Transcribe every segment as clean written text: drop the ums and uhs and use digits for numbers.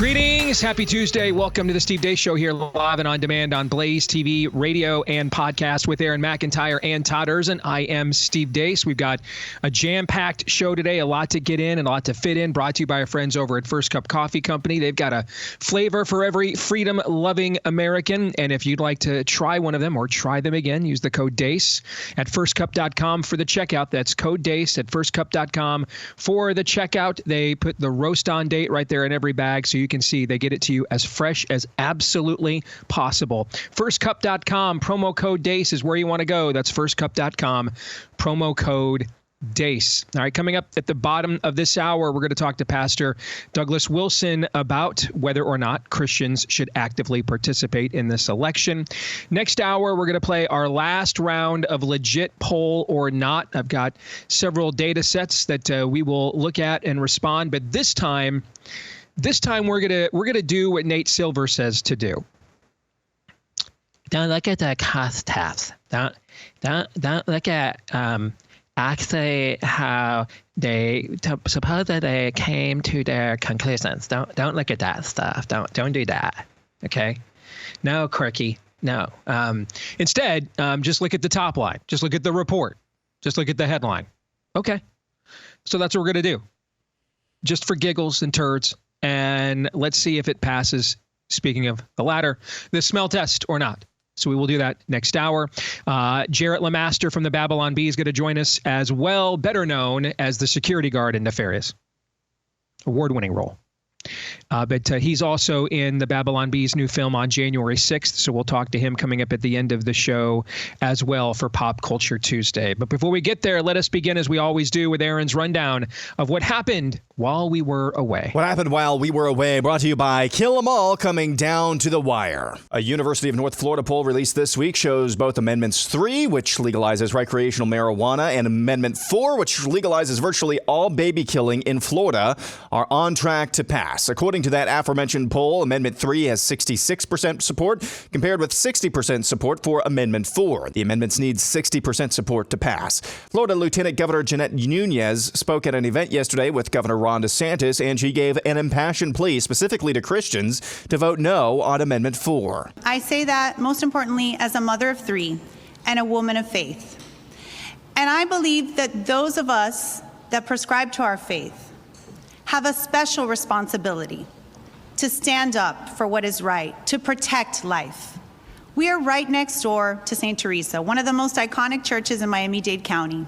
Greetings. Happy Tuesday. Welcome to the Steve Deace Show here live and on demand on Blaze TV, radio, and podcast with Aaron McIntyre and Todd Erzin. I am Steve Deace. We've got a jam-packed show today, a lot to get in and a lot to fit in, brought to you by our friends over at First Cup Coffee Company. They've got a flavor for every freedom-loving American, and if you'd like to try one of them or try them again, use the code DACE at firstcup.com for the checkout. That's code DACE at firstcup.com for the checkout. They put the roast on date right there in every bag, so you can see they get it to you as fresh as absolutely possible. Firstcup.com, promo code DACE is where you want to go. That's firstcup.com, promo code DACE. All right, coming up at the bottom of this hour, we're going to talk to Pastor Douglas Wilson about whether or not Christians should actively participate in this election. Next hour, we're going to play our last round of legit poll or not. I've got several data sets that we will look at and respond, but this time we're gonna do what Nate Silver says to do. Don't look at the cost tabs. Don't look at actually how they suppose that they came to their conclusions. Don't look at that stuff. Don't do that. Okay? No, quirky. No. Instead, just look at the top line. Just look at the report. Just look at the headline. Okay. So that's what we're gonna do. Just for giggles and turds. And let's see if it passes, speaking of the latter, the smell test or not. So we will do that next hour. Jarret LeMaster from the Babylon Bee is going to join us as well, better known as the security guard in Nefarious. Award-winning role. But he's also in the Babylon Bee's new film on January 6th, so we'll talk to him coming up at the end of the show as well for Pop Culture Tuesday. But before we get there, let us begin, as we always do, with Aaron's rundown of what happened while we were away. What happened while we were away, brought to you by Kill 'Em All, coming down to the wire. A University of North Florida poll released this week shows both Amendments 3, which legalizes recreational marijuana, and Amendment 4, which legalizes virtually all baby killing in Florida, are on track to pass. According to that aforementioned poll, Amendment 3 has 66% support, compared with 60% support for Amendment 4. The amendments need 60% support to pass. Florida Lieutenant Governor Jeanette Nunez spoke at an event yesterday with Governor Ron DeSantis, and she gave an impassioned plea specifically to Christians to vote no on Amendment 4. I say that, most importantly, as a mother of three and a woman of faith. And I believe that those of us that prescribe to our faith have a special responsibility to stand up for what is right, to protect life. We are right next door to St. Teresa, one of the most iconic churches in Miami-Dade County.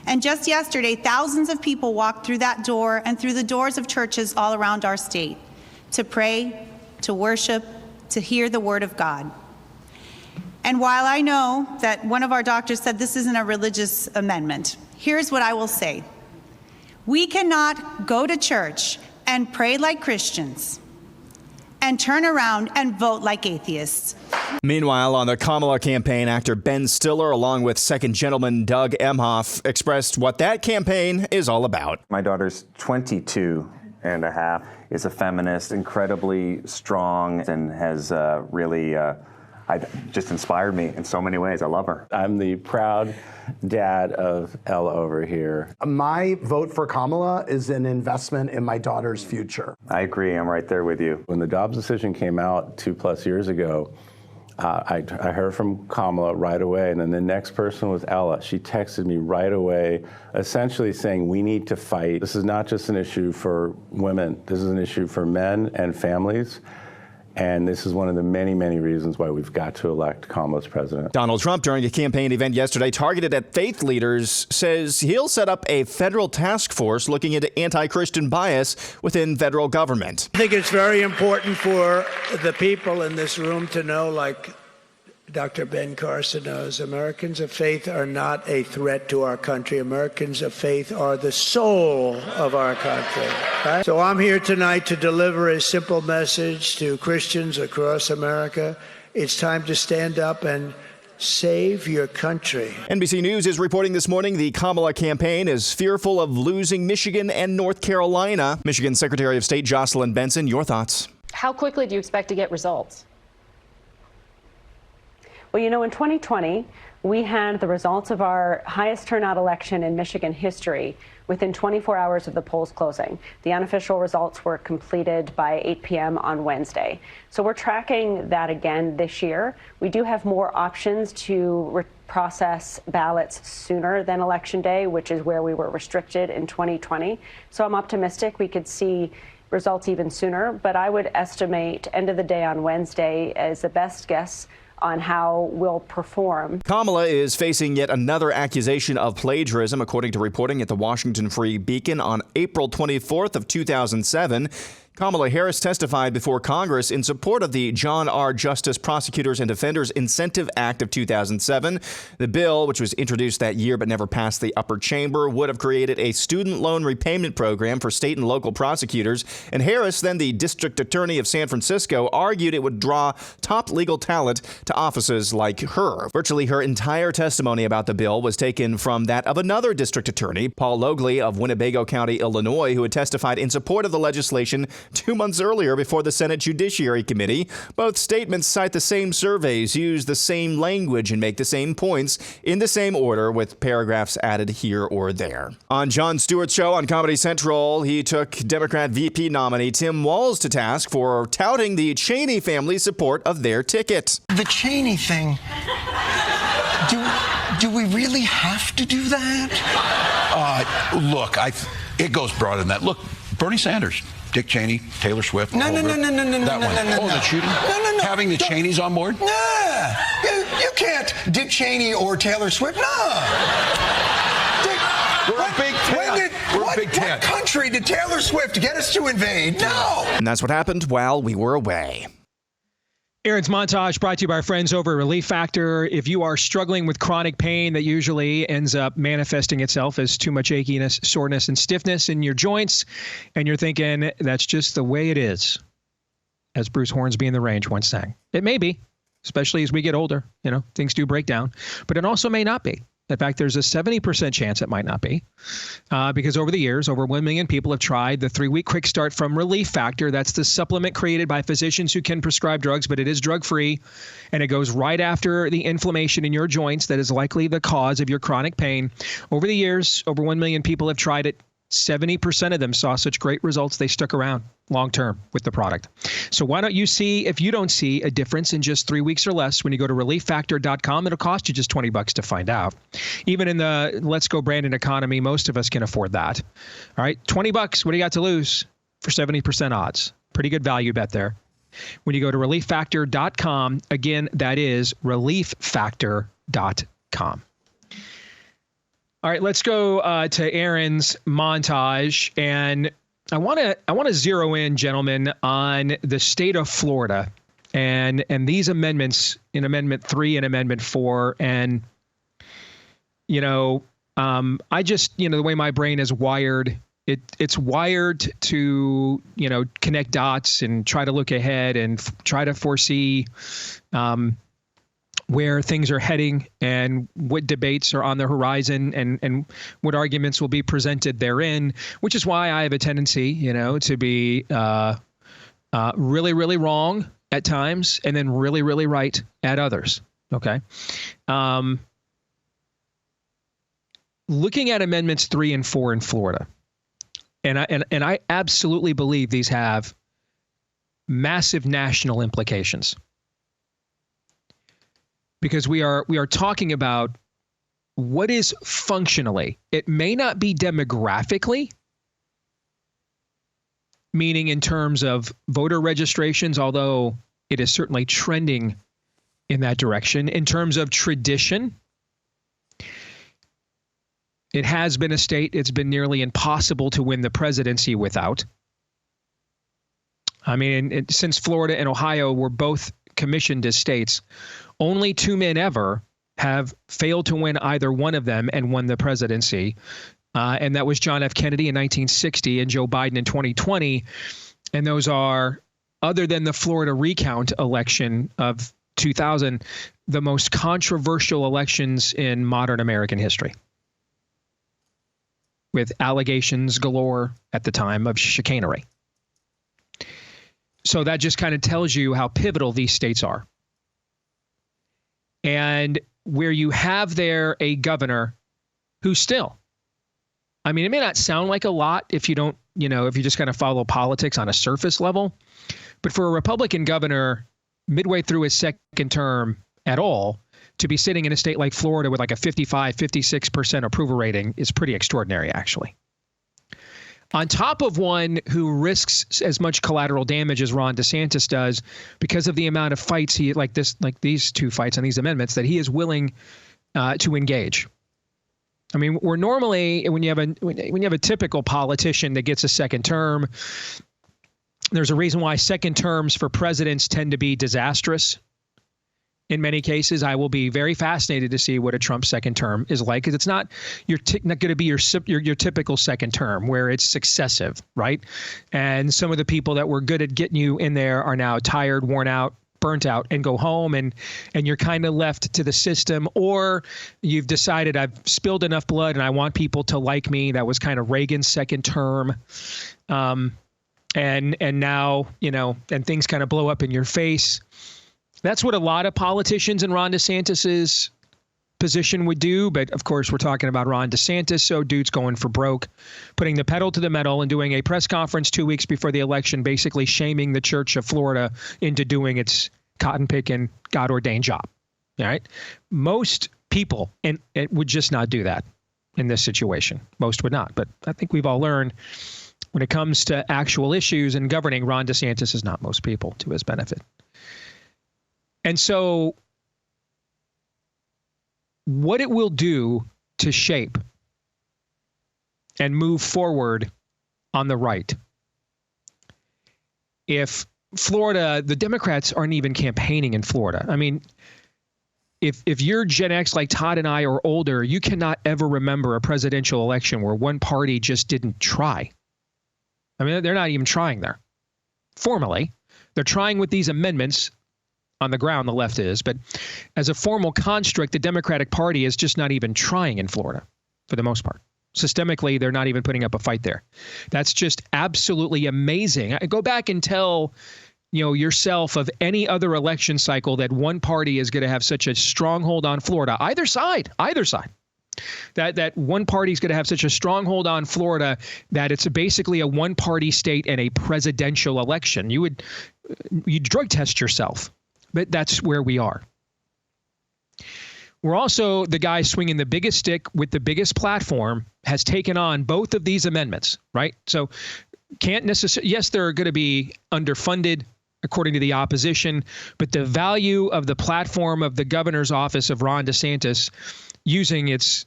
And just yesterday, thousands of people walked through that door and through the doors of churches all around our state to pray, to worship, to hear the word of God. And while I know that one of our doctors said this isn't a religious amendment, here's what I will say. We cannot go to church and pray like Christians and turn around and vote like atheists. Meanwhile, on the Kamala campaign, actor Ben Stiller, along with Second Gentleman Doug Emhoff, expressed what that campaign is all about. My daughter's 22 and a half, is a feminist, incredibly strong, and has really just inspired me in so many ways. I love her. I'm the proud dad of Ella over here. My vote for Kamala is an investment in my daughter's future. I agree. I'm right there with you. When the Dobbs decision came out 2+ years ago, I heard from Kamala right away, and then the next person was Ella. She texted me right away, essentially saying, we need to fight. This is not just an issue for women. This is an issue for men and families. And this is one of the many, many reasons why we've got to elect Kamala as president. Donald Trump, during a campaign event yesterday targeted at faith leaders, says he'll set up a federal task force looking into anti-Christian bias within federal government. I think it's very important for the people in this room to know, like Dr. Ben Carson knows, Americans of faith are not a threat to our country. Americans of faith are the soul of our country. Right? So I'm here tonight to deliver a simple message to Christians across America. It's time to stand up and save your country. NBC News is reporting this morning the Kamala campaign is fearful of losing Michigan and North Carolina. Michigan Secretary of State Jocelyn Benson, your thoughts? How quickly do you expect to get results? Well, you know, in 2020, we had the results of our highest turnout election in Michigan history within 24 hours of the polls closing. The unofficial results were completed by 8 p.m. on Wednesday. So we're tracking that again this year. We do have more options to process ballots sooner than Election Day, which is where we were restricted in 2020. So I'm optimistic we could see results even sooner, but I would estimate end of the day on Wednesday as the best guess on how we'll perform. Kamala is facing yet another accusation of plagiarism, according to reporting at the Washington Free Beacon on April 24th of 2007. Kamala Harris testified before Congress in support of the John R. Justice Prosecutors and Defenders Incentive Act of 2007. The bill, which was introduced that year but never passed the upper chamber, would have created a student loan repayment program for state and local prosecutors. And Harris, then the district attorney of San Francisco, argued it would draw top legal talent to offices like her. Virtually her entire testimony about the bill was taken from that of another district attorney, Paul Logley of Winnebago County, Illinois, who had testified in support of the legislation 2 months earlier before the Senate Judiciary Committee. Both statements cite the same surveys, use the same language, and make the same points in the same order, with paragraphs added here or there. On Jon Stewart's show on Comedy Central, he took Democrat VP nominee Tim Walz to task for touting the Cheney family's support of their ticket. The Cheney thing, do we really have to do that? Look, it goes broader than that. Look, Bernie Sanders, Dick Cheney, Taylor Swift. No. That one. The shooting? No. Having the Cheneys on board? Nah. You can't Dick Cheney or Taylor Swift. No. We're a big tent. What country did Taylor Swift get us to invade? No. And that's what happened while we were away. Aaron's Montage brought to you by our friends over at Relief Factor. If you are struggling with chronic pain that usually ends up manifesting itself as too much achiness, soreness, and stiffness in your joints, and you're thinking that's just the way it is, as Bruce Hornsby in The Range once sang. It may be, especially as we get older. Things do break down, but it also may not be. In fact, there's a 70% chance it might not be, because over the years, over 1 million people have tried the 3-week quick start from Relief Factor. That's the supplement created by physicians who can prescribe drugs, but it is drug-free, and it goes right after the inflammation in your joints that is likely the cause of your chronic pain. Over the years, over 1 million people have tried it. 70% of them saw such great results, they stuck around long-term with the product. So why don't you see if you don't see a difference in just 3 weeks or less when you go to relieffactor.com. It'll cost you just $20 to find out. Even in the Let's Go Brandon economy, most of us can afford that. All right, $20. What do you got to lose for 70% odds? Pretty good value bet there. When you go to relieffactor.com, again, that is relieffactor.com. All right, let's go to Aaron's montage, and I want to zero in, gentlemen, on the state of Florida and these amendments in Amendment 3 and Amendment 4, and I just the way my brain is wired, it's wired to connect dots and try to look ahead and try to foresee where things are heading and what debates are on the horizon and what arguments will be presented therein, which is why I have a tendency, to be really, really wrong at times and then really, really right at others. Okay. Looking at Amendments 3 and 4 in Florida, and I absolutely believe these have massive national implications. Because we are talking about what is functionally, it may not be demographically, meaning in terms of voter registrations, although it is certainly trending in that direction. In terms of tradition, it has been a state it's been nearly impossible to win the presidency without. I mean, since Florida and Ohio were both commissioned as states, only 2 men ever have failed to win either one of them and won the presidency. And that was John F. Kennedy in 1960 and Joe Biden in 2020. And those are, other than the Florida recount election of 2000, the most controversial elections in modern American history, with allegations galore at the time of chicanery. So that just kind of tells you how pivotal these states are. And where you have there a governor who still, I mean, it may not sound like a lot if you don't, if you just kind of follow politics on a surface level, but for a Republican governor midway through his second term at all, to be sitting in a state like Florida with like a 55, 56% approval rating is pretty extraordinary, actually. On top of one who risks as much collateral damage as Ron DeSantis does because of the amount of fights like these two fights on these amendments that he is willing to engage. I mean, we're normally, when you have a typical politician that gets a second term, there's a reason why second terms for presidents tend to be disastrous. In many cases, I will be very fascinated to see what a Trump second term is like, because it's not not going to be your typical second term where it's successive, right? And some of the people that were good at getting you in there are now tired, worn out, burnt out, and go home, and you're kind of left to the system, or you've decided I've spilled enough blood and I want people to like me. That was kind of Reagan's second term. And now, and things kind of blow up in your face. That's what a lot of politicians in Ron DeSantis's position would do. But of course, we're talking about Ron DeSantis. So dude's going for broke, putting the pedal to the metal and doing a press conference 2 weeks before the election, basically shaming the Church of Florida into doing its cotton picking, God ordained job. All right. Most people and it would just not do that in this situation. Most would not. But I think we've all learned when it comes to actual issues and governing, Ron DeSantis is not most people to his benefit. And so what it will do to shape and move forward on the right, if Florida, the Democrats aren't even campaigning in Florida. I mean, if you're Gen X like Todd and I or older, you cannot ever remember a presidential election where one party just didn't try. I mean, they're not even trying there. Formally, they're trying with these amendments on the ground, the left is, but as a formal construct, the Democratic Party is just not even trying in Florida for the most part. Systemically, they're not even putting up a fight there. That's just absolutely amazing. Go back and tell yourself of any other election cycle that one party is going to have such a stronghold on Florida, either side, that one party is going to have such a stronghold on Florida that it's basically a one-party state in a presidential election. You'd drug test yourself. But that's where we are. We're also the guy swinging the biggest stick with the biggest platform has taken on both of these amendments, right? So can't necessarily, yes, they're going to be underfunded according to the opposition, but the value of the platform of the governor's office of Ron DeSantis using its,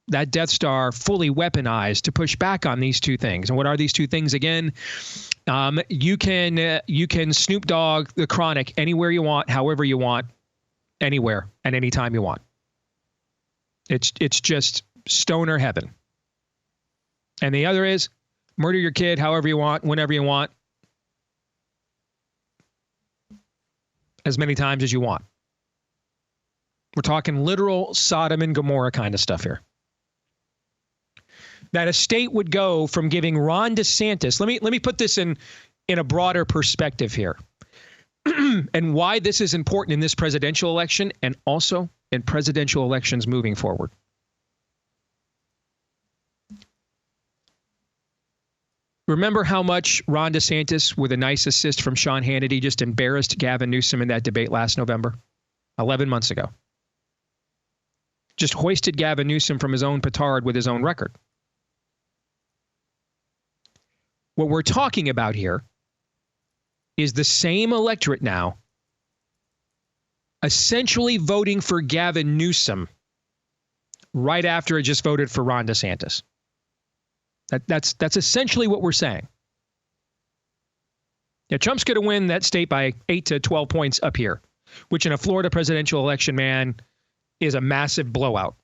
that Death Star fully weaponized to push back on these two things. And what are these two things again? You can Snoop Dogg the Chronic anywhere you want, however you want, anywhere and anytime you want. It's just stoner heaven. And the other is murder your kid however you want, whenever you want, as many times as you want. We're talking literal Sodom and Gomorrah kind of stuff here. That a state would go from giving Ron DeSantis, let me put this in a broader perspective here, and why this is important in this presidential election and also in presidential elections moving forward. Remember how much Ron DeSantis, with a nice assist from Sean Hannity, just embarrassed Gavin Newsom in that debate last November, 11 months ago. Just hoisted Gavin Newsom from his own petard with his own record. What we're talking about here is the same electorate now essentially voting for Gavin Newsom right after it just voted for Ron DeSantis. That's essentially what we're saying. Yeah, Trump's going to win that state by 8 to 12 points up here, which in a Florida presidential election, man, is a massive blowout.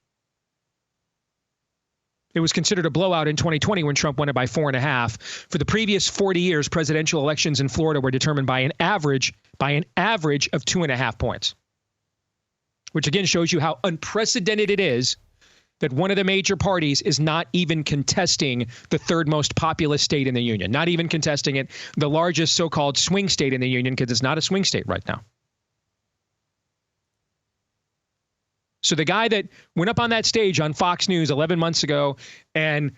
It was considered a blowout in 2020 when Trump won it by 4.5. For the previous 40 years, presidential elections in Florida were determined by an average of 2.5 points, which again shows you how unprecedented it is that one of the major parties is not even contesting the third most populous state in the union, not even contesting it, the largest so-called swing state in the union, because it's not a swing state right now. So the guy that went up on that stage on Fox News 11 months ago and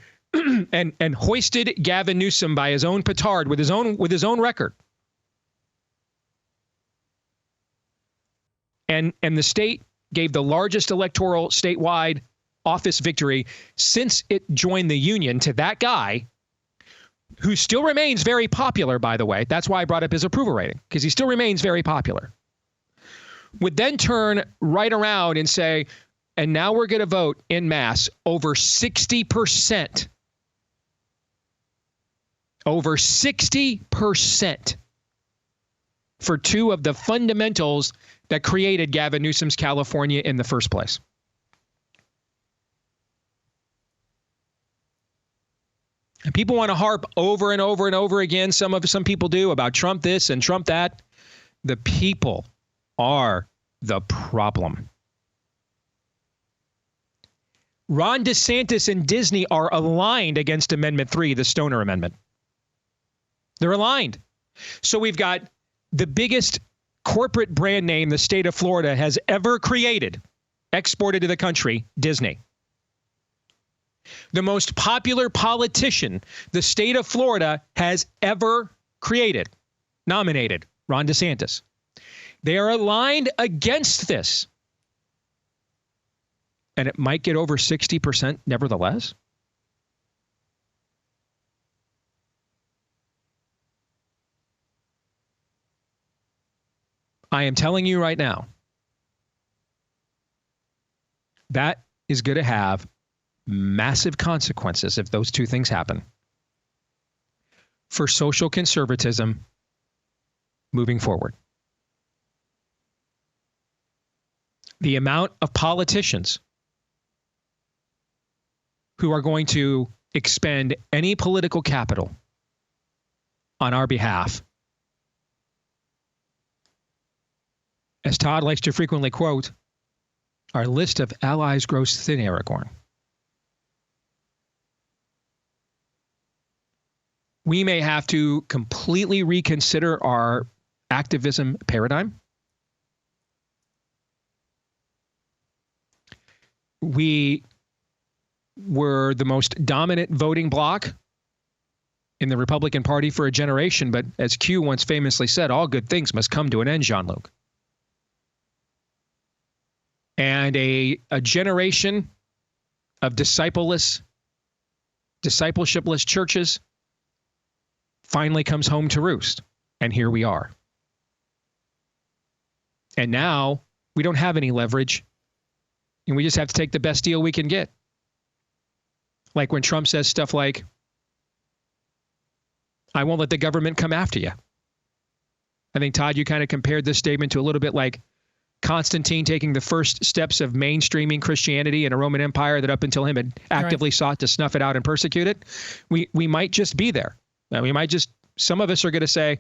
and hoisted Gavin Newsom by his own petard with his own record. And the state gave the largest electoral statewide office victory since it joined the union to that guy, who still remains very popular, by the way. That's why I brought up his approval rating, because he still remains very popular. Would then turn right around and say, and now we're going to vote en masse over 60%. Over 60% for two of the fundamentals that created Gavin Newsom's California in the first place. And people want to harp over and over and over again, some people do, about Trump this and Trump that. The people are the problem. Ron DeSantis and Disney are aligned against Amendment 3, the Stoner Amendment. They're aligned. So we've got the biggest corporate brand name the state of Florida has ever created, exported to the country, Disney. The most popular politician the state of Florida has ever created, nominated, Ron DeSantis. They are aligned against this. And it might get over 60% nevertheless. I am telling you right now, that is going to have massive consequences if those two things happen for social conservatism moving forward. The amount of politicians who are going to expend any political capital on our behalf, as Todd likes to frequently quote, our list of allies grows thin, Aragorn. We may have to completely reconsider our activism paradigm. We were the most dominant voting bloc in the Republican Party for a generation, but as Q once famously said, all good things must come to an end, Jean-Luc. And a generation of discipleshipless churches finally comes home to roost. And here we are. And now we don't have any leverage. And we just have to take the best deal we can get. Like when Trump says stuff like, I won't let the government come after you. I think, Todd, you kind of compared this statement to a little bit like Constantine taking the first steps of mainstreaming Christianity in a Roman Empire that up until him had actively sought to snuff it out and persecute it. We might just be there. We might just, some of us are going to say,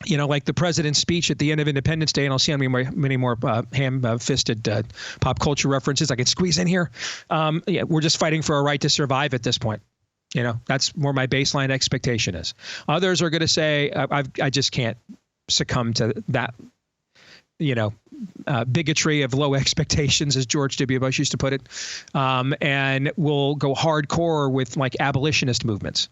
you know, like the president's speech at the end of Independence Day, and I'll see how many more ham-fisted pop culture references I can squeeze in here. Yeah, we're just fighting for a right to survive at this point. You know, that's where my baseline expectation is. Others are going to say, I just can't succumb to that, you know, bigotry of low expectations, as George W. Bush used to put it, and we'll go hardcore with like abolitionist movements.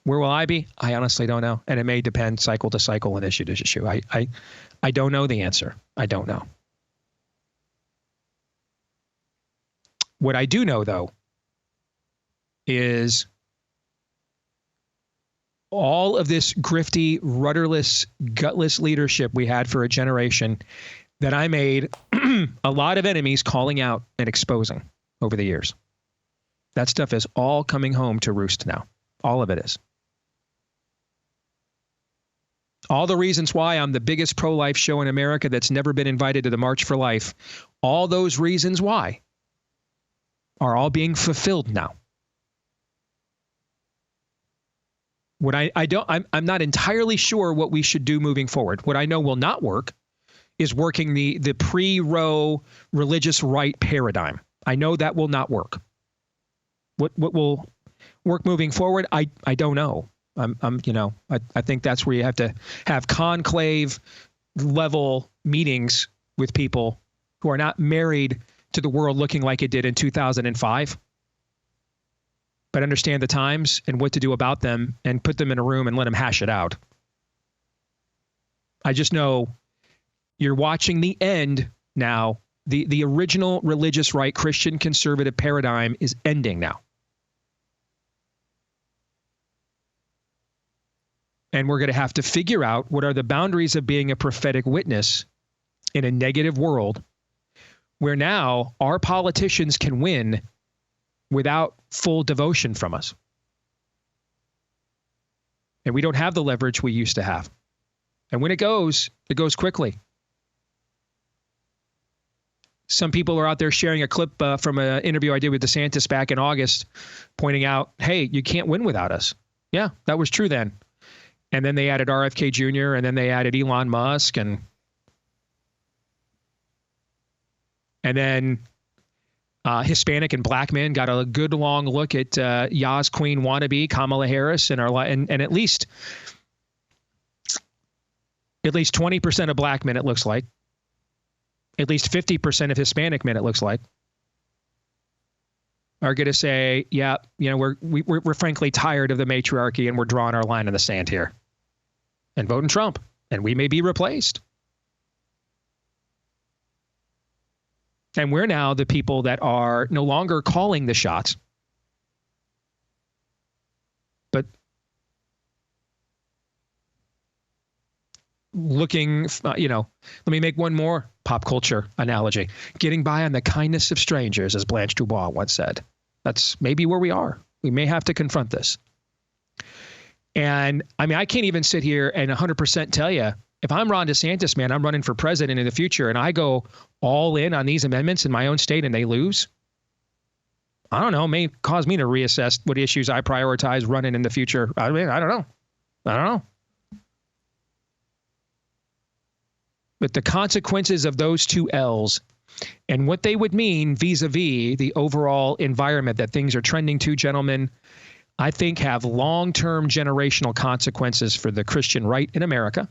Where will I be? I honestly don't know. And it may depend cycle to cycle and issue to issue. I don't know the answer. I don't know. What I do know, though, is all of this grifty, rudderless, gutless leadership we had for a generation that I made a lot of enemies calling out and exposing over the years. That stuff is all coming home to roost now. All of it is. All the reasons why I'm the biggest pro-life show in America that's never been invited to the March for Life, all those reasons why are all being fulfilled now. What I'm not entirely sure what we should do moving forward. What I know will not work is working the pre-Roe religious right paradigm. I know that will not work. What will work moving forward? I don't know. I think that's where you have to have conclave level meetings with people who are not married to the world looking like it did in 2005, but understand the times and what to do about them and put them in a room and let them hash it out. I just know you're watching the end now. The original religious right, Christian conservative paradigm is ending now. And we're going to have to figure out what are the boundaries of being a prophetic witness in a negative world where now our politicians can win without full devotion from us. And we don't have the leverage we used to have. And when it goes quickly. Some people are out there sharing a clip from an interview I did with DeSantis back in August, pointing out, hey, you can't win without us. Yeah, that was true then. And then they added RFK Jr., and then they added Elon Musk, and then Hispanic and black men got a good long look at Yas Queen wannabe Kamala Harris, and at least 20% of black men, it looks like. At least 50% of Hispanic men, it looks like, are going to say, yeah, we're frankly tired of the matriarchy and we're drawing our line in the sand here and voting Trump, and we may be replaced. And we're now the people that are no longer calling the shots, but looking, let me make one more pop culture analogy. Getting by on the kindness of strangers, as Blanche Dubois once said. That's maybe where we are. We may have to confront this. And I mean, I can't even sit here and 100% tell you, if I'm Ron DeSantis, man, I'm running for president in the future, and I go all in on these amendments in my own state and they lose, I don't know, it may cause me to reassess what issues I prioritize running in the future. I mean, I don't know. But the consequences of those two L's and what they would mean vis-a-vis the overall environment that things are trending to, gentlemen, I think have long-term generational consequences for the Christian right in America.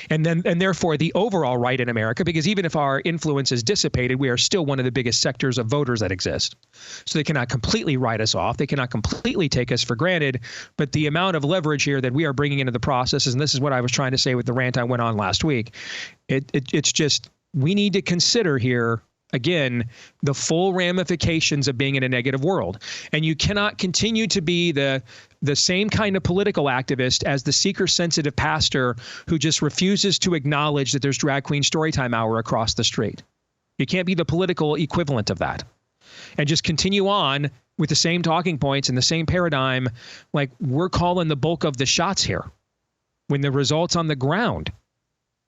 And therefore the overall right in America, because even if our influence is dissipated, we are still one of the biggest sectors of voters that exist. So they cannot completely write us off. They cannot completely take us for granted. But the amount of leverage here that we are bringing into the process, and this is what I was trying to say with the rant I went on last week, it's just, we need to consider here, again, the full ramifications of being in a negative world. And you cannot continue to be the same kind of political activist as the seeker-sensitive pastor who just refuses to acknowledge that there's drag queen storytime hour across the street. You can't be the political equivalent of that. And just continue on with the same talking points and the same paradigm, like we're calling the bulk of the shots here, when the results on the ground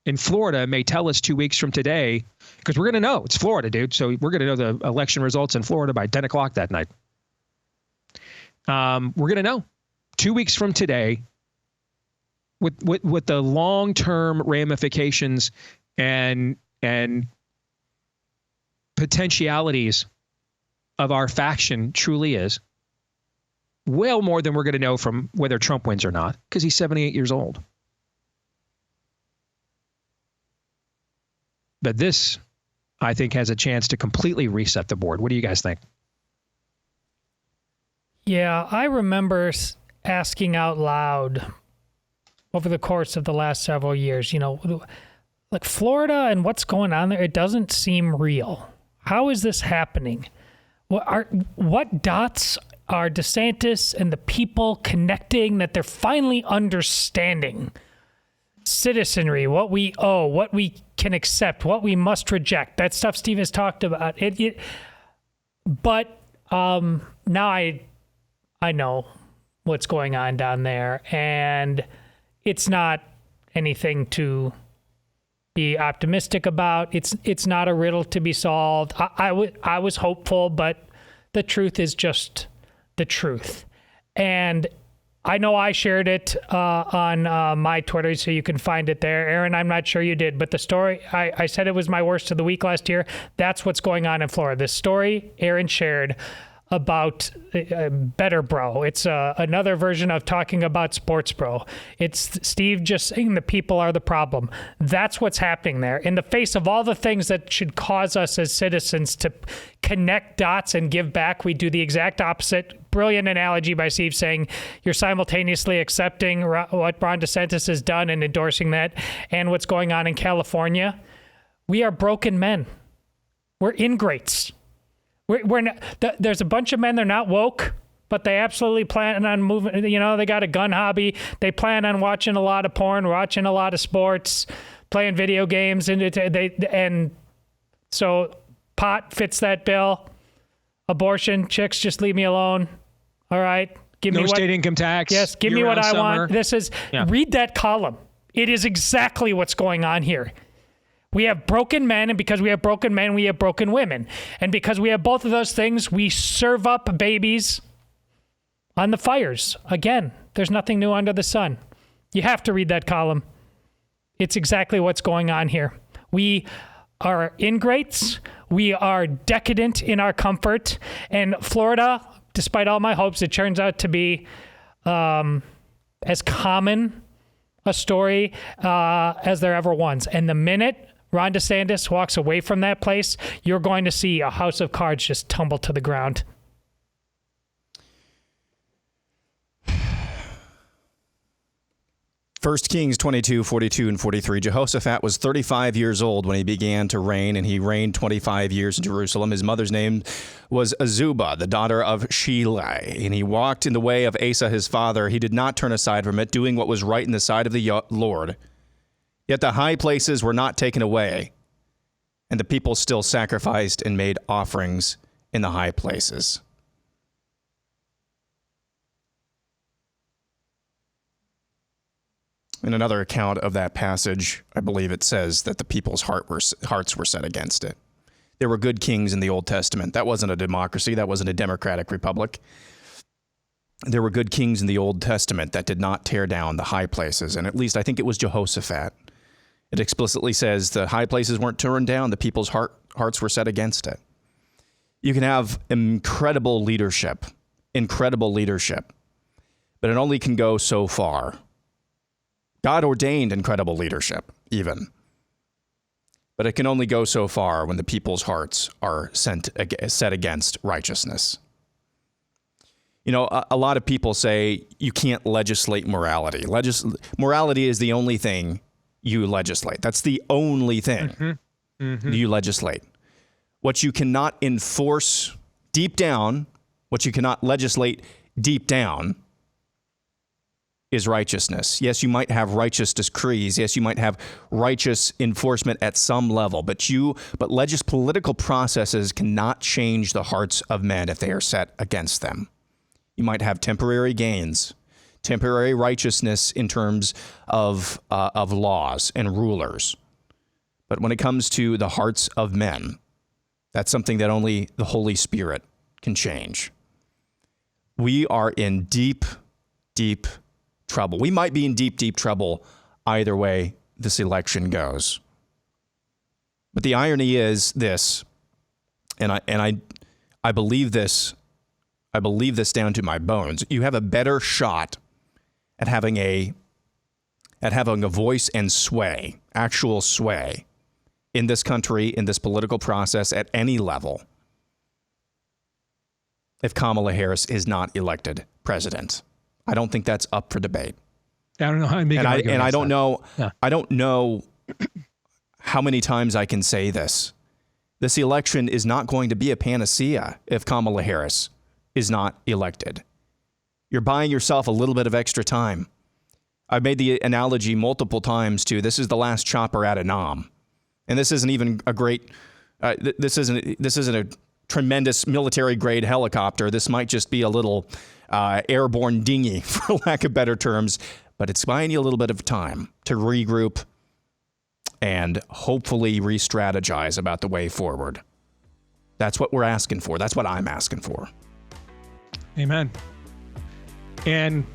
in Florida may tell us 2 weeks from today, because we're going to know. It's Florida, dude. So we're going to know the election results in Florida by 10 o'clock that night. We're going to know 2 weeks from today what the long-term ramifications and potentialities of our faction truly is. Well more than we're going to know from whether Trump wins or not, because he's 78 years old. But this, I think, has a chance to completely reset the board. What do you guys think? Yeah, I remember asking out loud over the course of the last several years, like Florida and what's going on there, it doesn't seem real. How is this happening? What dots are DeSantis and the people connecting that they're finally understanding? Citizenry, what we owe, what we can accept, what we must reject. That stuff Steve has talked about. But now I know what's going on down there, and it's not anything to be optimistic about. It's not a riddle to be solved. I was hopeful, but the truth is just the truth. And I know I shared it on my Twitter, so you can find it there. Aaron, I'm not sure you did, but the story, I said it was my worst of the week last year. That's what's going on in Florida. This story Aaron shared about Better Bro. It's another version of talking about Sports Bro. It's Steve just saying the people are the problem. That's what's happening there. In the face of all the things that should cause us as citizens to connect dots and give back, we do the exact opposite. Brilliant analogy by Steve saying you're simultaneously accepting what Ron DeSantis has done and endorsing that and what's going on in California. We are broken men. We're ingrates. We're not, there's a bunch of men, they're not woke, but they absolutely plan on moving. You know, they got a gun hobby. They plan on watching a lot of porn, watching a lot of sports, playing video games. And so pot fits that bill. Abortion, chicks, just leave me alone. All right. Give me no state income tax. Yes. Give me what I want. This is, read that column. It is exactly what's going on here. We have broken men, and because we have broken men, we have broken women. And because we have both of those things, we serve up babies on the fires. Again, there's nothing new under the sun. You have to read that column. It's exactly what's going on here. We are ingrates. We are decadent in our comfort. And Florida, despite all my hopes, it turns out to be as common a story as there ever was. And the minute Ron DeSantis walks away from that place, you're going to see a house of cards just tumble to the ground. First Kings 22, 42, and 43. Jehoshaphat was 35 years old when he began to reign, and he reigned 25 years in Jerusalem. His mother's name was Azubah, the daughter of Shilai. And he walked in the way of Asa his father. He did not turn aside from it, doing what was right in the sight of the Lord. Yet the high places were not taken away, and the people still sacrificed and made offerings in the high places. In another account of that passage, I believe it says that the people's hearts were set against it. There were good kings in the Old Testament. That wasn't a democracy. That wasn't a democratic republic. There were good kings in the Old Testament that did not tear down the high places, and at least I think it was Jehoshaphat. It explicitly says the high places weren't torn down, the people's hearts were set against it. You can have incredible leadership, but it only can go so far. God ordained incredible leadership, even. But it can only go so far when the people's hearts are set against righteousness. You know, a lot of people say you can't legislate morality. Morality is the only thing you legislate. That's the only thing you legislate. What you cannot enforce deep down, what you cannot legislate deep down, is righteousness. Yes, you might have righteous decrees. Yes, you might have righteous enforcement at some level, but political processes cannot change the hearts of men if they are set against them. You might have temporary gains, temporary righteousness in terms of laws and rulers. But when it comes to the hearts of men, that's something that only the Holy Spirit can change. We are in deep, deep trouble. We might be in deep, deep trouble either way this election goes. But the irony is this, and I believe this. I believe this down to my bones. You have a better shot at having a voice and sway, actual sway, in this country, in this political process at any level, if Kamala Harris is not elected president. I don't think that's up for debate. I don't know how to make an argument. And I don't know. Yeah. I don't know how many times I can say this. This election is not going to be a panacea if Kamala Harris is not elected. You're buying yourself a little bit of extra time. I've made the analogy multiple times to this is the last chopper at a Nam, and this isn't even a great. This isn't a tremendous military grade helicopter. This might just be a little airborne dinghy, for lack of better terms. But it's buying you a little bit of time to regroup and hopefully re-strategize about the way forward. That's what we're asking for. That's what I'm asking for. Amen. And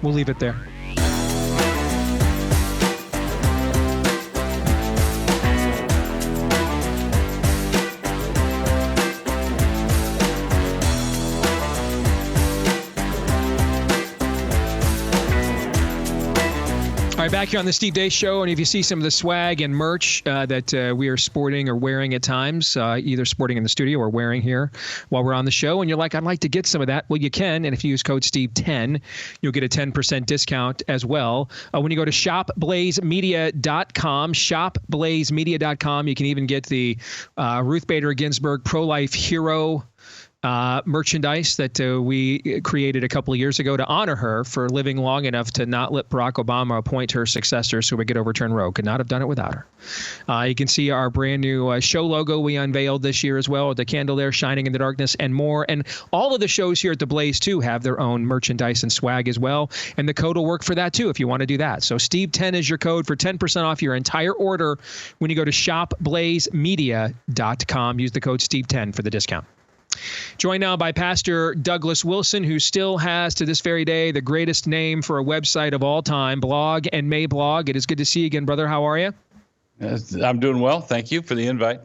we'll leave it there. All right, back here on the Steve Deace Show, and if you see some of the swag and merch that we are sporting or wearing at times, either sporting in the studio or wearing here while we're on the show, and you're like, I'd like to get some of that, well, you can, and if you use code Steve10, you'll get a 10% discount as well. When you go to shopblazemedia.com, shopblazemedia.com, you can even get the Ruth Bader Ginsburg Pro-Life Hero merchandise that we created a couple of years ago to honor her for living long enough to not let Barack Obama appoint her successor so we could overturn Roe. Could not have done it without her. You can see our brand new show logo we unveiled this year as well, with the candle there shining in the darkness and more. And all of the shows here at the Blaze too have their own merchandise and swag as well. And the code will work for that too if you want to do that. So Steve10 is your code for 10% off your entire order when you go to shopblazemedia.com. Use the code Steve10 for the discount. Joined now by Pastor Douglas Wilson, who still has, to this very day, the greatest name for a website of all time, Blog and Mayblog. It is good to see you again, brother. How are you? I'm doing well. Thank you for the invite.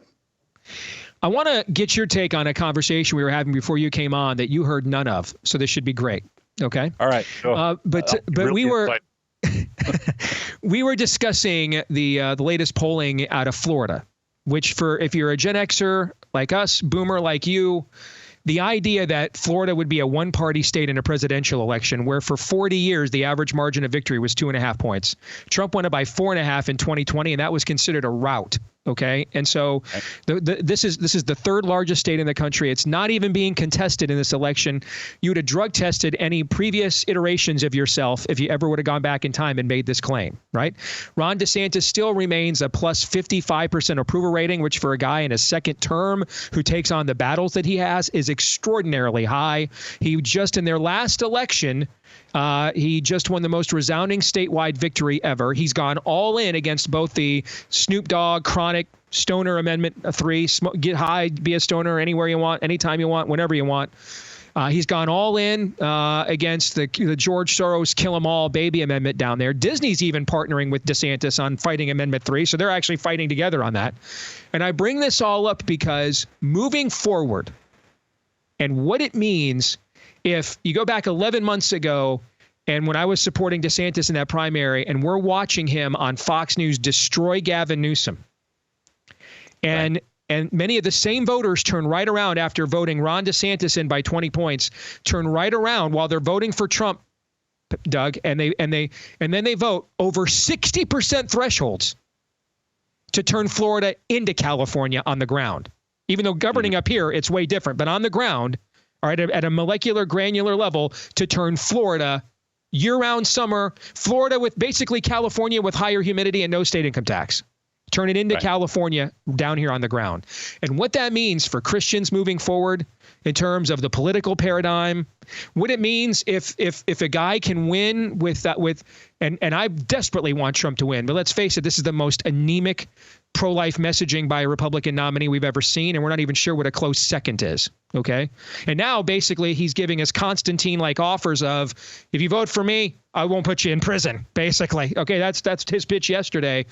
I want to get your take on a conversation we were having before you came on that you heard none of, so this should be great. Okay? All right. Sure. But we were we were discussing the latest polling out of Florida, which if you're a Gen Xer like us, boomer like you, the idea that Florida would be a one-party state in a presidential election where for 40 years the average margin of victory was 2.5 points. Trump won it by 4.5 in 2020, and that was considered a rout. Okay. And so this is the third largest state in the country. It's not even being contested in this election. You would have drug tested any previous iterations of yourself if you ever would have gone back in time and made this claim, right? Ron DeSantis still remains a plus 55% approval rating, which for a guy in his second term who takes on the battles that he has is extraordinarily high. He just in their last election, he just won the most resounding statewide victory ever. He's gone all in against both the Snoop Dogg chronic stoner amendment 3, get high, be a stoner anywhere you want, anytime you want, whenever you want. He's gone all in against the George Soros kill 'em all baby amendment down there. Disney's even partnering with DeSantis on fighting Amendment 3, so they're actually fighting together on that. And I bring this all up because moving forward and what it means if you go back 11 months ago and when I was supporting DeSantis in that primary and we're watching him on Fox News destroy Gavin Newsom. And many of the same voters turn right around after voting Ron DeSantis in by 20 points, turn right around while they're voting for Trump, Doug, and then they vote over 60% thresholds to turn Florida into California on the ground. Even though governing up here, it's way different, but on the ground, all right, at a molecular granular level, to turn Florida year-round summer, Florida with basically California with higher humidity and no state income tax. Turn it into California down here on the ground. And what that means for Christians moving forward in terms of the political paradigm, what it means if a guy can win and I desperately want Trump to win, but let's face it, this is the most anemic pro-life messaging by a Republican nominee we've ever seen, and we're not even sure what a close second is. Okay. And now basically he's giving us Constantine-like offers of, if you vote for me, I won't put you in prison, basically. Okay. That's his pitch yesterday.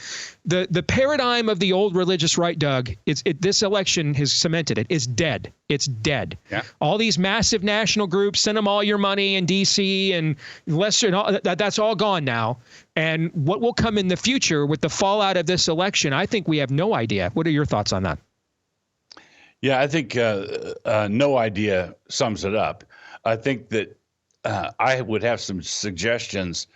The paradigm of the old religious right, Doug, this election has cemented it. It's dead. It's dead. Yeah. All these massive national groups, send them all your money in DC and Lester and all that's all gone now. And what will come in the future with the fallout of this election, I think we have no idea. What are your thoughts on that? Yeah, I think no idea sums it up. I think that I would have some suggestions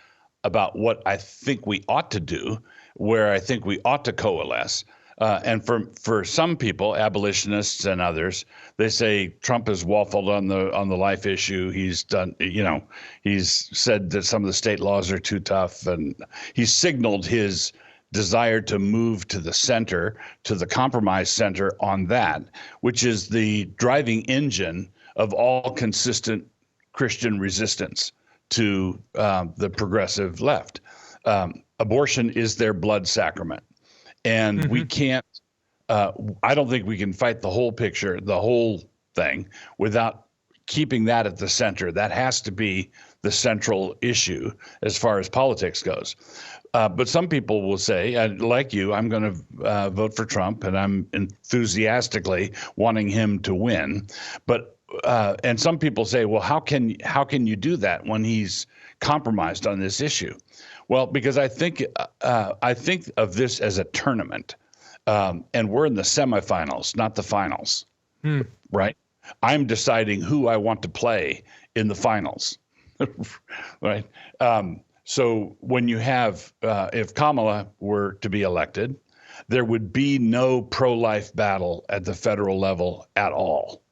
about what I think we ought to do, where I think we ought to coalesce. And for some people, abolitionists and others, they say Trump has waffled on the life issue. He's done, he's said that some of the state laws are too tough, and he's signaled his desire to move to the center, to the compromise center on that, which is the driving engine of all consistent Christian resistance to the progressive left. Abortion is their blood sacrament. And we can't, I don't think we can fight the whole picture, the whole thing, without keeping that at the center. That has to be the central issue as far as politics goes. But some people will say, like you, I'm going to vote for Trump, and I'm enthusiastically wanting him to win. But and some people say, well, how can you do that when he's compromised on this issue? Well, because I think of this as a tournament, and we're in the semifinals, not the finals, right? I'm deciding who I want to play in the finals, right? So when you have, if Kamala were to be elected, there would be no pro-life battle at the federal level at all.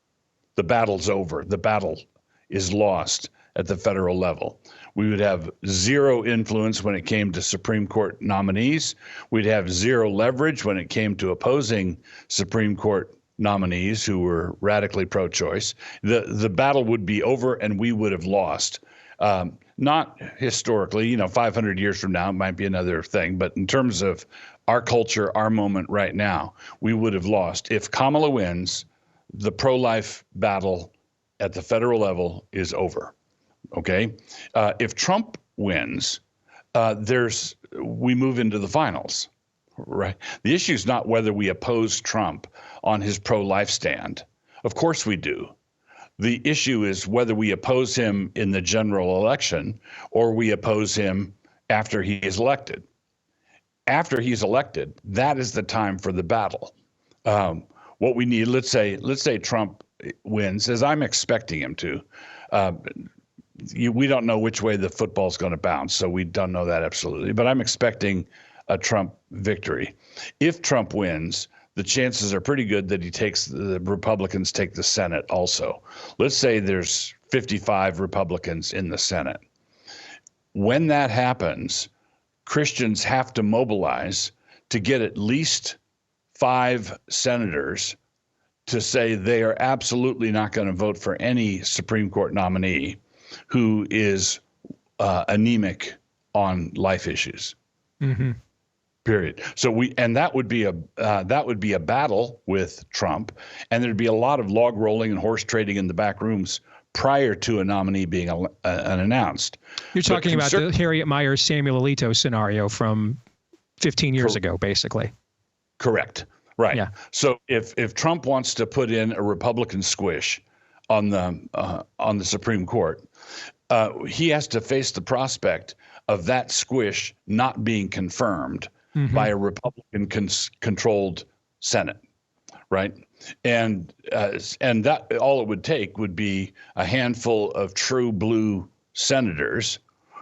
The battle's over. The battle is lost at the federal level. We would have zero influence when it came to Supreme Court nominees. We'd have zero leverage when it came to opposing Supreme Court nominees who were radically pro-choice. The battle would be over and we would have lost. Not historically, 500 years from now, it might be another thing, but in terms of our culture, our moment right now, we would have lost. If Kamala wins, the pro-life battle at the federal level is over. Okay. If Trump wins, we move into the finals, right? The issue is not whether we oppose Trump on his pro-life stand. Of course we do. The issue is whether we oppose him in the general election or we oppose him after he is elected. After he's elected, that is the time for the battle. What we need, let's say Trump wins, as I'm expecting him to. We don't know which way the football's going to bounce, so we don't know that absolutely. But I'm expecting a Trump victory. If Trump wins, the chances are pretty good that the Republicans take the Senate also. Let's say there's 55 Republicans in the Senate. When that happens, Christians have to mobilize to get at least 5 senators to say they are absolutely not going to vote for any Supreme Court nominee who is anemic on life issues. Mm-hmm. Period. So that would be a battle with Trump, and there'd be a lot of log rolling and horse trading in the back rooms prior to a nominee being announced. You're talking about the Harriet Miers Samuel Alito scenario from 15 years ago, basically. Correct. Right. Yeah. So if Trump wants to put in a Republican squish on the Supreme Court, he has to face the prospect of that squish not being confirmed by a Republican controlled Senate, right? And that all it would take would be a handful of true blue senators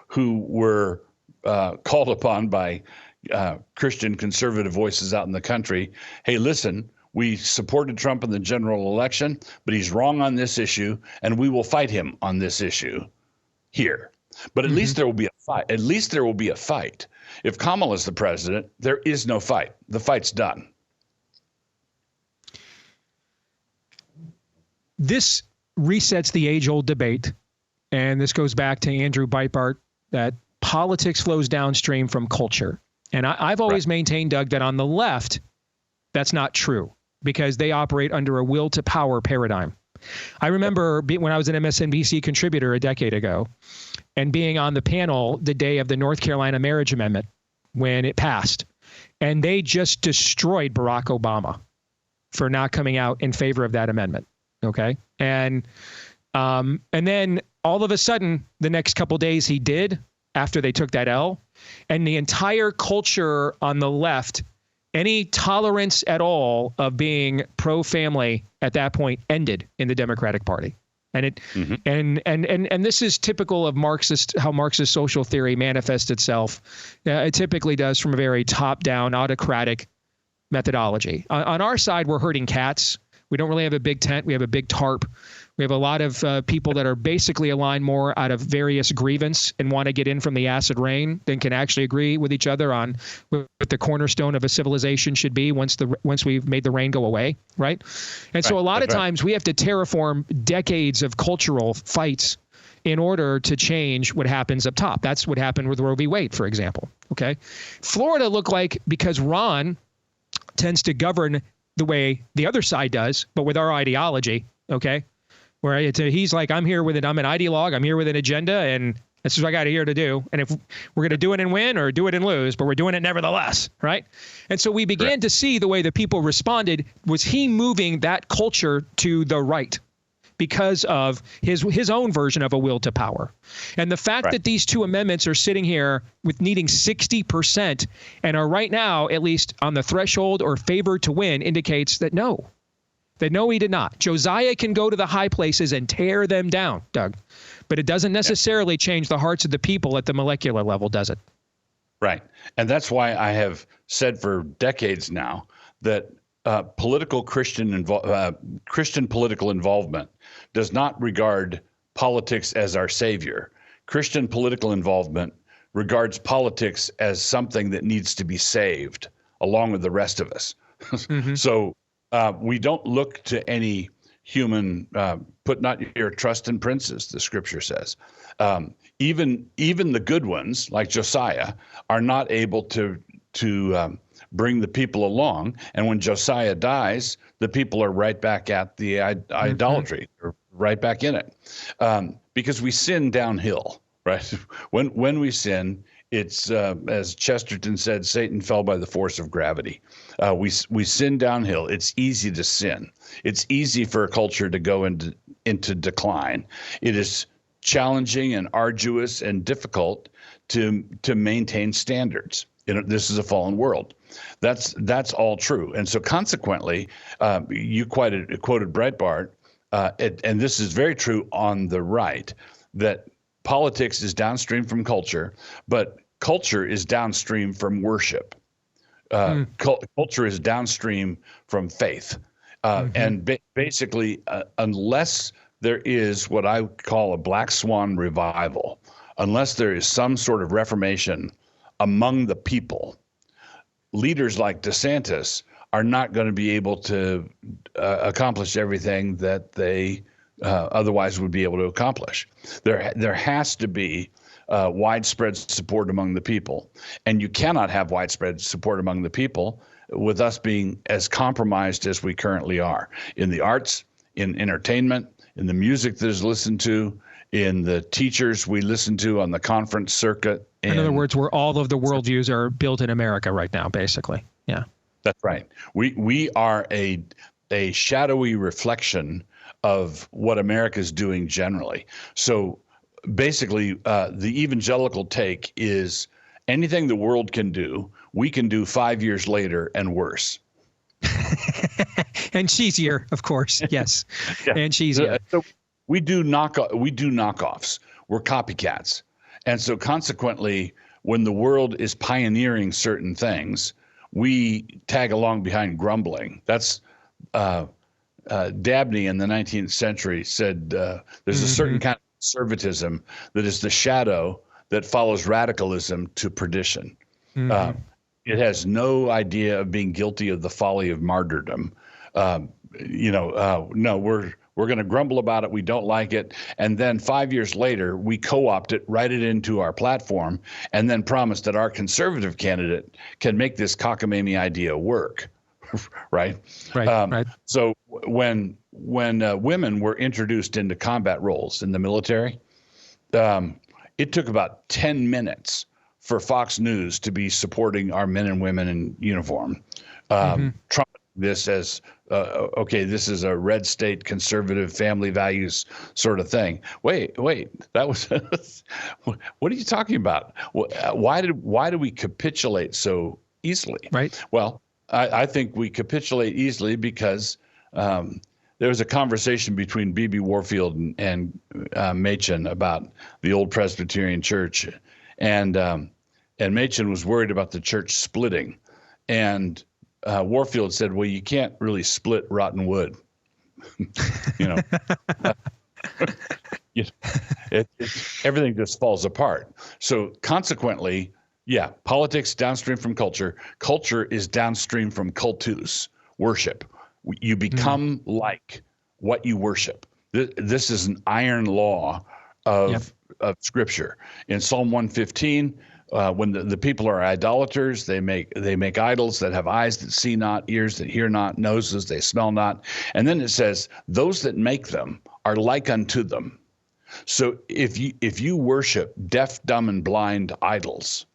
who were called upon by Christian conservative voices out in the country. Hey, listen, we supported Trump in the general election, but he's wrong on this issue, and we will fight him on this issue here. But at least there will be a fight. At least there will be a fight. If Kamala is the president, there is no fight. The fight's done. This resets the age-old debate, and this goes back to Andrew Breitbart, that politics flows downstream from culture. And I've always maintained, Doug, that on the left, that's not true because they operate under a will to power paradigm. I remember when I was an MSNBC contributor a decade ago and being on the panel the day of the North Carolina marriage amendment when it passed. And they just destroyed Barack Obama for not coming out in favor of that amendment. Okay. And then all of a sudden, the next couple of days he did after they took that L. And the entire culture on the left, any tolerance at all of being pro-family at that point ended in the Democratic Party. And it and this is typical of how Marxist social theory manifests itself. It typically does from a very top-down autocratic methodology. On our side, we're herding cats. We don't really have a big tent. We have a big tarp. We have a lot of people that are basically aligned more out of various grievance and want to get in from the acid rain than can actually agree with each other on what the cornerstone of a civilization should be once we've made the rain go away, right? And so a lot of times we have to terraform decades of cultural fights in order to change what happens up top. That's what happened with Roe v. Wade, for example, okay? Florida looked like, because Ron tends to govern the way the other side does, but with our ideology, okay? Where he's like, I'm an ideologue, I'm here with an agenda, and this is what I got here to do. And if we're going to do it and win or do it and lose, but we're doing it nevertheless, right? And so we began to see the way the people responded was he moving that culture to the right. because of his own version of a will to power. And the fact that these two amendments are sitting here with needing 60% and are right now at least on the threshold or favored to win indicates that no, he did not. Josiah can go to the high places and tear them down, Doug, but it doesn't necessarily change the hearts of the people at the molecular level, does it? Right. And that's why I have said for decades now that Christian political involvement does not regard politics as our savior. Christian political involvement regards politics as something that needs to be saved along with the rest of us. Mm-hmm. So we don't look to any human, put not your trust in princes, the scripture says. Even the good ones, like Josiah, are not able to bring the people along. And when Josiah dies, the people are right back at the idolatry, or right back in it, because we sin downhill, right? When we sin, it's as Chesterton said, Satan fell by the force of gravity. We sin downhill. It's easy to sin. It's easy for a culture to go into decline. It is challenging and arduous and difficult to maintain standards. This is a fallen world. That's all true. And so consequently, you quoted Breitbart, and this is very true on the right, that politics is downstream from culture, but culture is downstream from worship. Culture is downstream from faith. And basically, unless there is what I call a black swan revival, unless there is some sort of reformation among the people, leaders like DeSantis are not going to be able to accomplish everything that they otherwise would be able to accomplish. There has to be widespread support among the people, and you cannot have widespread support among the people with us being as compromised as we currently are in the arts, in entertainment, in the music that is listened to, in the teachers we listen to on the conference circuit. In other words, where all of the worldviews are built in America right now, basically. Yeah. That's right. We are a shadowy reflection of what America is doing generally. So basically, the evangelical take is anything the world can do, we can do 5 years later and worse. And cheesier, of course. Yes. Yeah. And cheesier. So we do knockoffs. We're copycats. And so consequently, when the world is pioneering certain things, we tag along behind grumbling. That's Dabney in the 19th century said there's a certain kind of conservatism that is the shadow that follows radicalism to perdition. It has no idea of being guilty of the folly of martyrdom. No, we're going to grumble about it. We don't like it. And then 5 years later, we co-opt it, write it into our platform, and then promise that our conservative candidate can make this cockamamie idea work. Right. So when women were introduced into combat roles in the military, it took about 10 minutes for Fox News to be supporting our men and women in uniform. Trump this as okay, this is a red state conservative family values sort of thing. Wait, that was what are you talking about? Why do we capitulate so easily? Right. Well, I think we capitulate easily because there was a conversation between B.B. Warfield and Machen about the old Presbyterian Church, and Machen was worried about the church splitting, and Warfield said, "Well, you can't really split rotten wood, everything just falls apart." So consequently, yeah, politics downstream from culture. Culture is downstream from cultus, worship. You become like what you worship. This is an iron law of Scripture. In Psalm 115, when the people are idolaters, they make idols that have eyes that see not, ears that hear not, noses they smell not. And then it says, those that make them are like unto them. So if you worship deaf, dumb, and blind idols,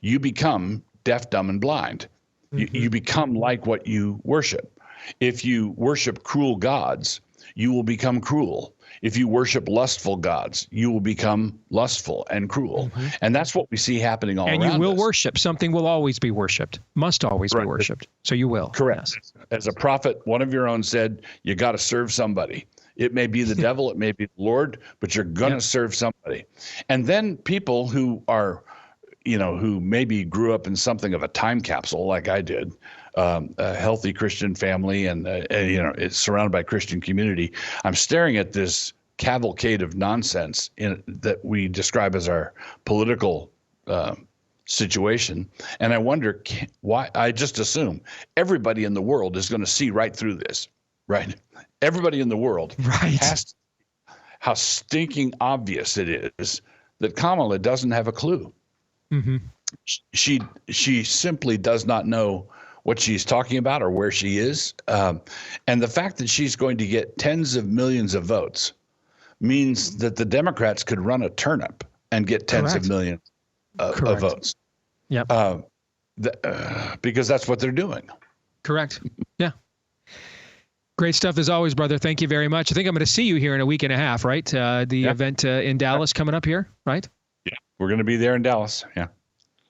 you become deaf, dumb, and blind. You become like what you worship. If you worship cruel gods, you will become cruel. If you worship lustful gods, you will become lustful and cruel. And that's what we see happening all around us. And you will worship. Something will always be worshipped, must always be worshiped. So you will. Correct. Yes. As a prophet, one of your own said, you got to serve somebody. It may be the devil, it may be the Lord, but you're going to serve somebody. And then people who are, who maybe grew up in something of a time capsule like I did, a healthy Christian family and, it's surrounded by Christian community. I'm staring at this cavalcade of nonsense that we describe as our political situation. And I wonder why. I just assume everybody in the world is going to see right through this, right? Everybody in the world has to see how stinking obvious it is that Kamala doesn't have a clue. She simply does not know what she's talking about or where she is. And the fact that she's going to get tens of millions of votes means that the Democrats could run a turnip and get tens of millions of votes. Yep. Because that's what they're doing. Correct. Yeah. Great stuff as always, brother. Thank you very much. I think I'm going to see you here in a week and a half, right? The event in Dallas coming up here, right? Yeah, we're going to be there in Dallas. Yeah.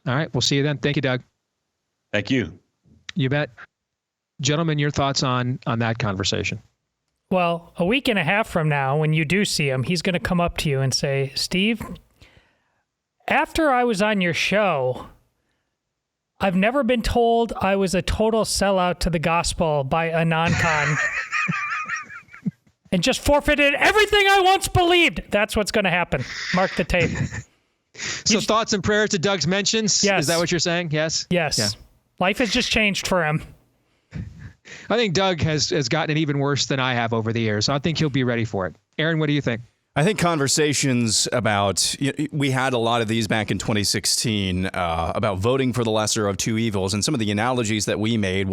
All right. We'll see you then. Thank you, Doug. Thank you. You bet. Gentlemen, your thoughts on that conversation? Well, a week and a half from now, when you do see him, he's going to come up to you and say, Steve, after I was on your show, I've never been told I was a total sellout to the gospel by a non-con and just forfeited everything I once believed. That's what's going to happen. Mark the tape. So thoughts and prayers to Doug's mentions? Yes. Is that what you're saying? Yes? Yes. Yeah. Life has just changed for him. I think Doug has gotten it even worse than I have over the years. So I think he'll be ready for it. Aaron, what do you think? I think conversations about, we had a lot of these back in 2016 about voting for the lesser of two evils. And some of the analogies that we made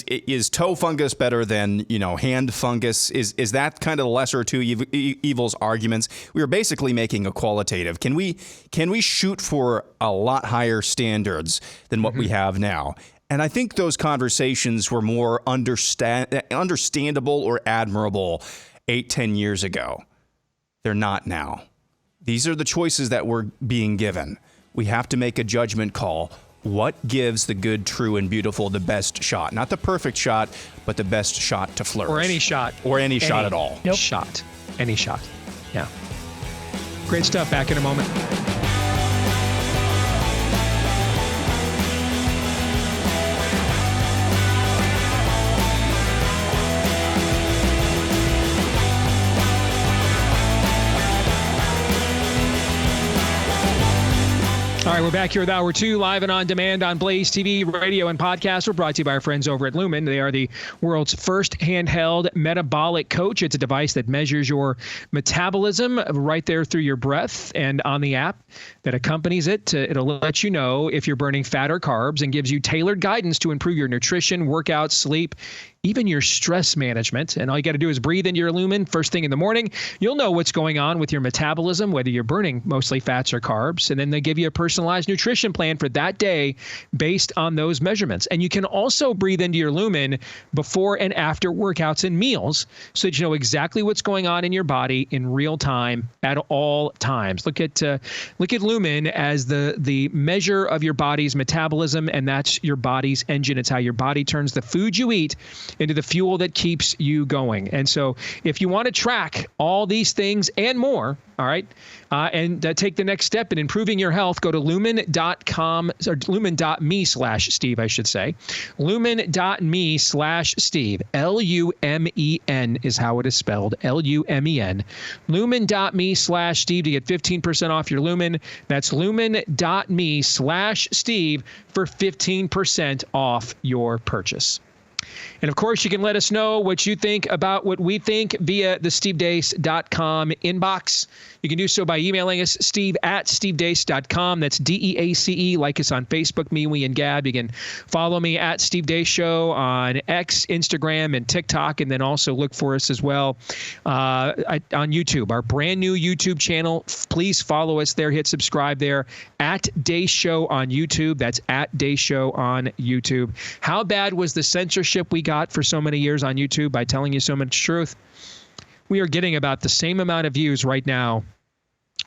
is toe fungus better than, hand fungus? Is that kind of the lesser of two evils arguments? We were basically making a qualitative. Can we shoot for a lot higher standards than what we have now? And I think those conversations were more understandable or admirable 8-10 years ago. They're not now. These are the choices that we're being given. We have to make a judgment call. What gives the good, true, and beautiful the best shot? Not the perfect shot, but the best shot to flourish. Or any shot. Or any shot at all. Nope. Shot. Any shot. Yeah. Great stuff. Back in a moment. All right, we're back here with Hour 2, live and on demand on Blaze TV, radio, and podcast. We're brought to you by our friends over at Lumen. They are the world's first handheld metabolic coach. It's a device that measures your metabolism right there through your breath, and on the app that accompanies it, it'll let you know if you're burning fat or carbs and gives you tailored guidance to improve your nutrition, workout, sleep, even your stress management. And all you got to do is breathe into your Lumen first thing in the morning. You'll know what's going on with your metabolism, whether you're burning mostly fats or carbs. And then they give you a personalized nutrition plan for that day based on those measurements. And you can also breathe into your Lumen before and after workouts and meals so that you know exactly what's going on in your body in real time at all times. Look at Lumen as the measure of your body's metabolism, and that's your body's engine. It's how your body turns the food you eat into the fuel that keeps you going. And so if you want to track all these things and more, all right, and take the next step in improving your health, go to lumen.com or lumen.me/Steve, I should say. Lumen.me/Steve. LUMEN is how it is spelled. LUMEN. Lumen.me/Steve to get 15% off your Lumen. That's lumen.me/Steve for 15% off your purchase. And of course, you can let us know what you think about what we think via the stevedeace.com inbox. You can do so by emailing us, steve@stevedeace.com. That's DEACE. Like us on Facebook, MeWe, and Gab. You can follow me at Steve Deace Show on X, Instagram, and TikTok. And then also look for us as well on YouTube, our brand new YouTube channel. Please follow us there. Hit subscribe there at Deace Show on YouTube. That's at Deace Show on YouTube. How bad was the censorship we got for so many years on YouTube by telling you so much truth? we are getting about the same amount of views right now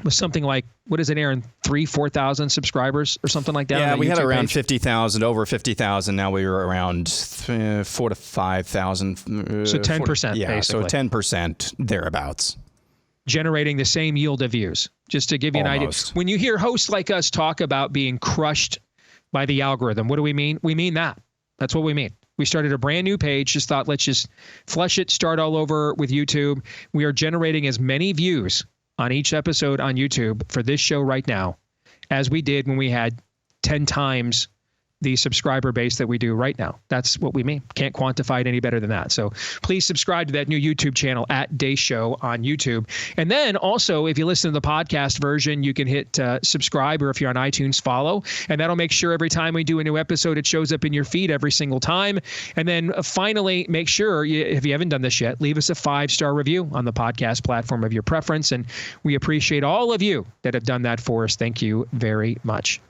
with something like, what is it, Aaron, 4,000 subscribers or something like that? Yeah, on we had YouTube around page? 50,000, over 50,000. Now we were around 4,000 to 5,000. So 10%, yeah, basically. so 10% thereabouts. Generating the same yield of views. Just to give you Almost. an idea. When you hear hosts like us talk about being crushed by the algorithm, what do we mean? We mean that. That's what we mean. We started a brand new page, just thought, let's just flush it, start all over with YouTube. We are generating as many views on each episode on YouTube for this show right now as we did when we had 10 times the subscriber base that we do right now. That's what we mean. Can't quantify it any better than that. So please subscribe to that new YouTube channel at Deace Show on YouTube. And then also, if you listen to the podcast version, you can hit subscribe, or if you're on iTunes, follow. And that'll make sure every time we do a new episode, it shows up in your feed every single time. And then finally, make sure, if you haven't done this yet, leave us a 5-star review on the podcast platform of your preference. And we appreciate all of you that have done that for us. Thank you very much.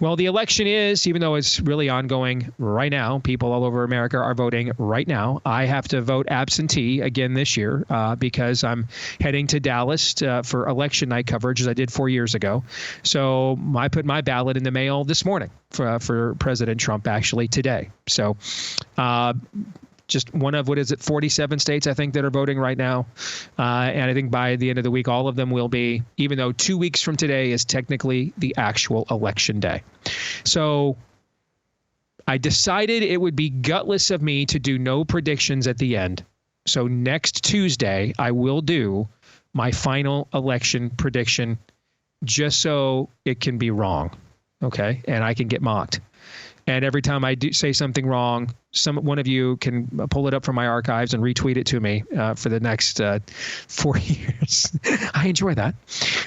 Well, the election is, even though it's really ongoing right now, people all over America are voting right now. I have to vote absentee again this year because I'm heading to Dallas for election night coverage, as I did 4 years ago. So I put my ballot in the mail this morning for President Trump, actually today. So just one of, 47 states, I think, that are voting right now. And I think by the end of the week, all of them will be, even though 2 weeks from today is technically the actual election day. So I decided it would be gutless of me to do no predictions at the end. So next Tuesday, I will do my final election prediction just so it can be wrong. Okay. And I can get mocked. And every time I do say something wrong, one of you can pull it up from my archives and retweet it to me for the next 4 years. I enjoy that.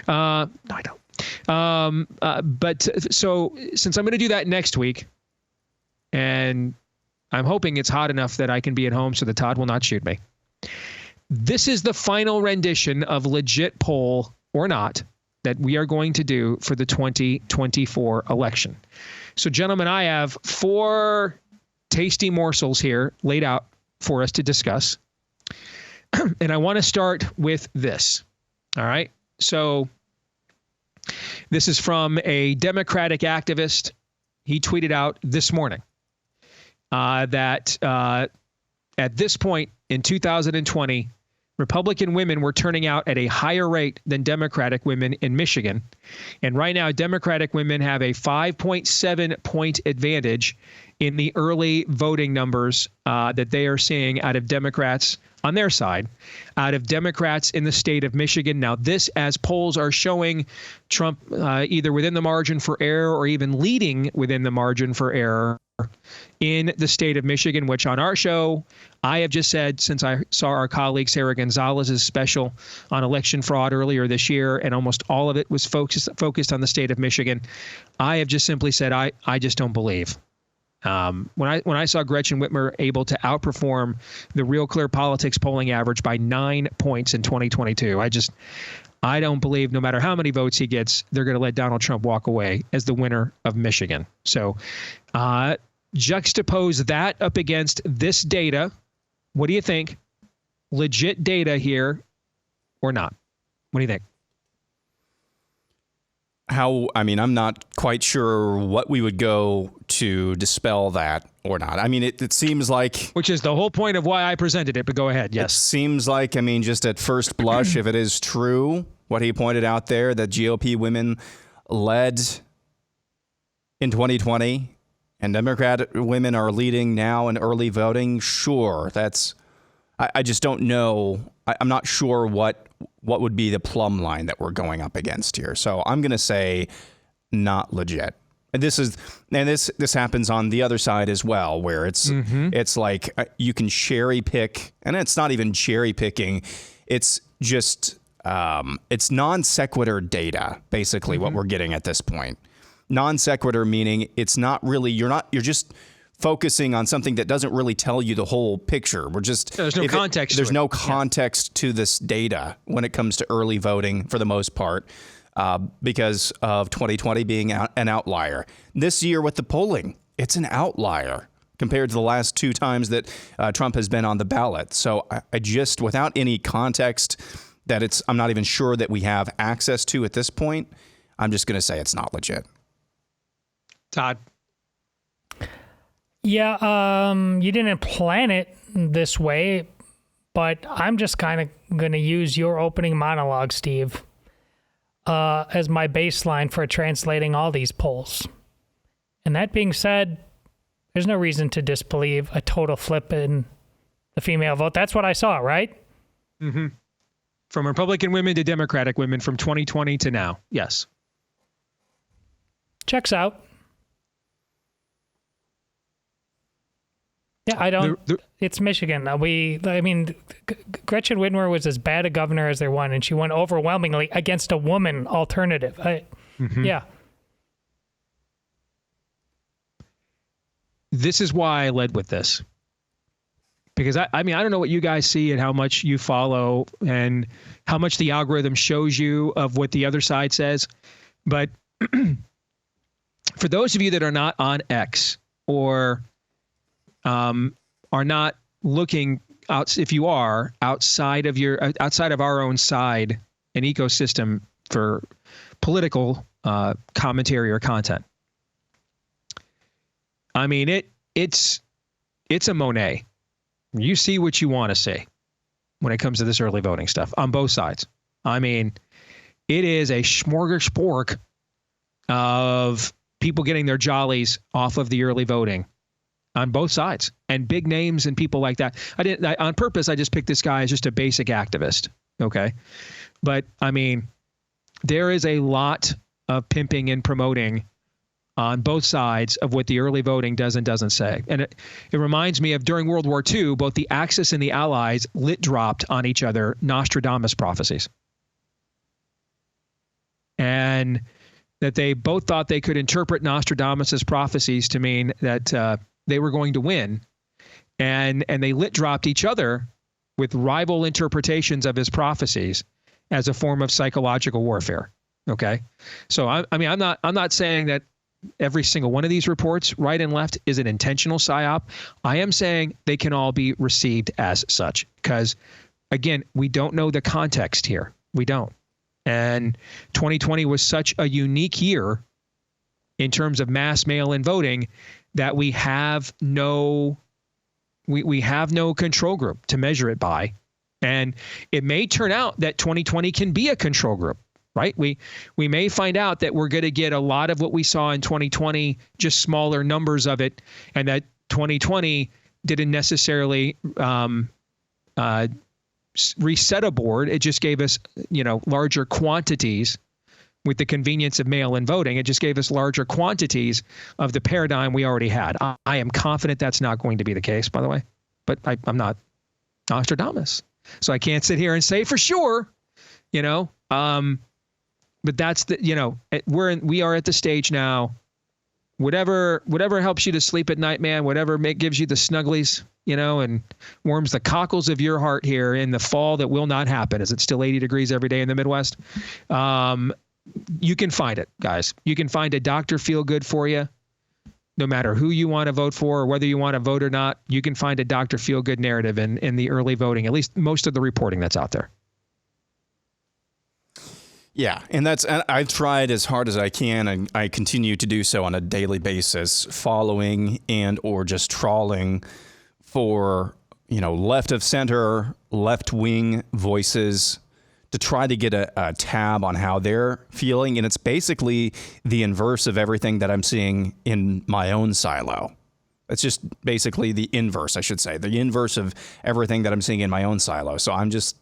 No, I don't. But so since I'm going to do that next week, and I'm hoping it's hot enough that I can be at home so that Todd will not shoot me. This is the final rendition of Legit Poll or Not that we are going to do for the 2024 election. So, gentlemen, I have 4 tasty morsels here laid out for us to discuss. And I want to start with this. All right. So this is from a Democratic activist. He tweeted out this morning that at this point in 2020, Republican women were turning out at a higher rate than Democratic women in Michigan. And right now, Democratic women have a 5.7-point advantage in the early voting numbers that they are seeing out of Democrats on their side, out of Democrats in the state of Michigan. Now, this, as polls are showing Trump either within the margin for error or even leading within the margin for error in the state of Michigan, which on our show, I have just said, since I saw our colleague Sarah Gonzalez's special on election fraud earlier this year, and almost all of it was focused on the state of Michigan, I have just simply said, I just don't believe. When I saw Gretchen Whitmer able to outperform the Real Clear Politics polling average by 9 points in 2022, I don't believe no matter how many votes he gets, they're going to let Donald Trump walk away as the winner of Michigan. So juxtapose that up against this data. What do you think? Legit data here or not? What do you think? I'm not quite sure what we would go to dispel that or not. I mean, it seems like... Which is the whole point of why I presented it, but go ahead, yes. It seems like, just at first blush, if it is true, what he pointed out there, that GOP women led in 2020 and Democrat women are leading now in early voting, sure, that's... I just don't know. I'm not sure what would be the plumb line that we're going up against here. So I'm going to say not legit. And this happens on the other side as well, where it's like you can cherry pick, and it's not even cherry picking. It's just it's non sequitur data, basically what we're getting at this point. Non sequitur meaning it's not really you're just focusing on something that doesn't really tell you the whole picture. There's no context. There's no context to this data when it comes to early voting for the most part, because of 2020 being an outlier. This year with the polling, it's an outlier. compared to the last 2 times that Trump has been on the ballot. So I just, without any context that I'm not even sure that we have access to at this point, I'm just going to say it's not legit. Todd? Yeah, you didn't plan it this way, but I'm just kind of going to use your opening monologue, Steve, as my baseline for translating all these polls. And that being said, there's no reason to disbelieve a total flip in the female vote. That's what I saw, right? Mm-hmm. From Republican women to Democratic women from 2020 to now. Yes. Checks out. Yeah, I don't. It's Michigan. Gretchen Whitmer was as bad a governor as there one, and she won overwhelmingly against a woman alternative. Yeah. This is why I led with this. Because I don't know what you guys see and how much you follow and how much the algorithm shows you of what the other side says. But for those of you that are not on X or are not looking out, if you are outside of our own side and ecosystem for political commentary or content, I mean, it's a Monet. You see what you want to see when it comes to this early voting stuff on both sides. I mean, it is a smorgasbord of people getting their jollies off of the early voting on both sides, and big names and people like that. On purpose, I just picked this guy as just a basic activist. Okay. But I mean, there is a lot of pimping and promoting on both sides of what the early voting does and doesn't say. And it reminds me of during World War II, both the Axis and the Allies dropped on each other Nostradamus prophecies. And that they both thought they could interpret Nostradamus's prophecies to mean that they were going to win. And they dropped each other with rival interpretations of his prophecies as a form of psychological warfare. Okay. So I'm not saying that every single one of these reports, right and left, is an intentional psyop. I am saying they can all be received as such because, again, we don't know the context here. We don't. And 2020 was such a unique year in terms of mass mail-in voting that we have no control group to measure it by. And it may turn out that 2020 can be a control group. Right? We may find out that we're going to get a lot of what we saw in 2020, just smaller numbers of it, and that 2020 didn't necessarily reset a board. It just gave us, larger quantities with the convenience of mail-in voting. It just gave us larger quantities of the paradigm we already had. I am confident that's not going to be the case, by the way, but I'm not Nostradamus, so I can't sit here and say for sure, But that's we are at the stage now. Whatever helps you to sleep at night, man. Whatever gives you the snugglies, and warms the cockles of your heart here in the fall that will not happen. Is it still 80 degrees every day in the Midwest? You can find it, guys. You can find a Dr. Feel Good for you. No matter who you want to vote for or whether you want to vote or not, you can find a Dr. Feel Good narrative in the early voting, at least most of the reporting that's out there. Yeah, and I've tried as hard as I can, and I continue to do so on a daily basis, following and or just trawling for, left of center, left wing voices to try to get a tab on how they're feeling. And it's basically the inverse of everything that I'm seeing in my own silo. It's just basically the inverse, I should say, the inverse of everything that I'm seeing in my own silo. So I'm just...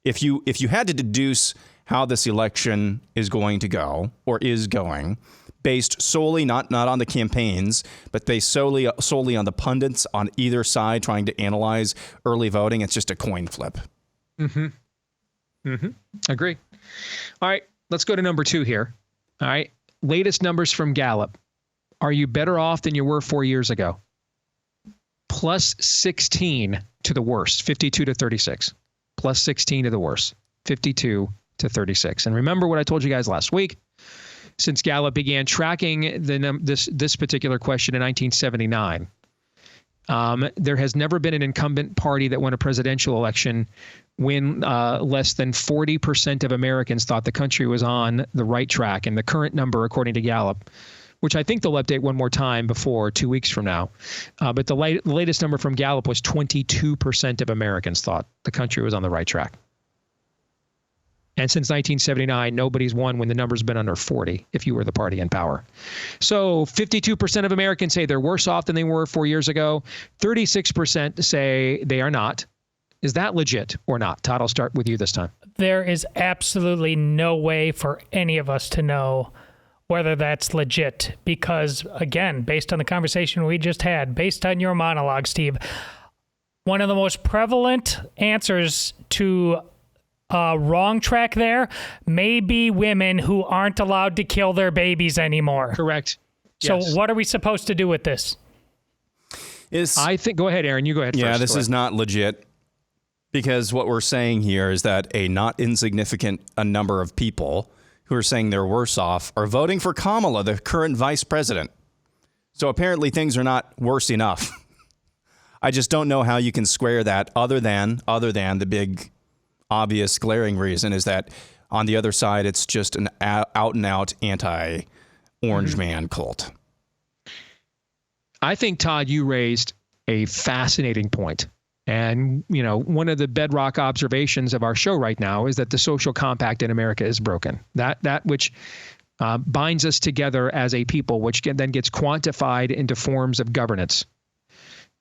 If you had to deduce how this election is going to go or is going, based solely not on the campaigns, but based solely on the pundits on either side trying to analyze early voting, it's just a coin flip. Mm-hmm. Mm-hmm. Agree. All right, let's go to number 2 here. All right, latest numbers from Gallup. Are you better off than you were 4 years ago? Plus 16 to the worst, 52 to 36. Plus 16 to the worst, 52 to 36. And remember what I told you guys last week. since Gallup began tracking this particular question in 1979. There has never been an incumbent party that won a presidential election when less than 40% of Americans thought the country was on the right track. And the current number, according to Gallup, which I think they'll update one more time before 2 weeks from now, but the latest number from Gallup was 22% of Americans thought the country was on the right track. And since 1979, nobody's won when the number's been under 40, if you were the party in power. So 52% of Americans say they're worse off than they were 4 years ago. 36% say they are not. Is that legit or not? Todd, I'll start with you this time. There is absolutely no way for any of us to know whether that's legit because, again, based on the conversation we just had, based on your monologue, Steve, one of the most prevalent answers to wrong track there may be women who aren't allowed to kill their babies anymore. Correct. So Yes. what are we supposed to do with this? I think, go ahead, Aaron, you go ahead first. Yeah, this Go is ahead. not legit because what we're saying here is that a not insignificant number of people who are saying they're worse off are voting for Kamala, the current vice president. So apparently things are not worse enough. I just don't know how you can square that other than the big obvious glaring reason is that on the other side, it's just an out and out anti-orange man cult. I think, Todd, you raised a fascinating point. And, you know, one of the bedrock observations of our show right now is that the social compact in America is broken. That which binds us together as a people, which then gets quantified into forms of governance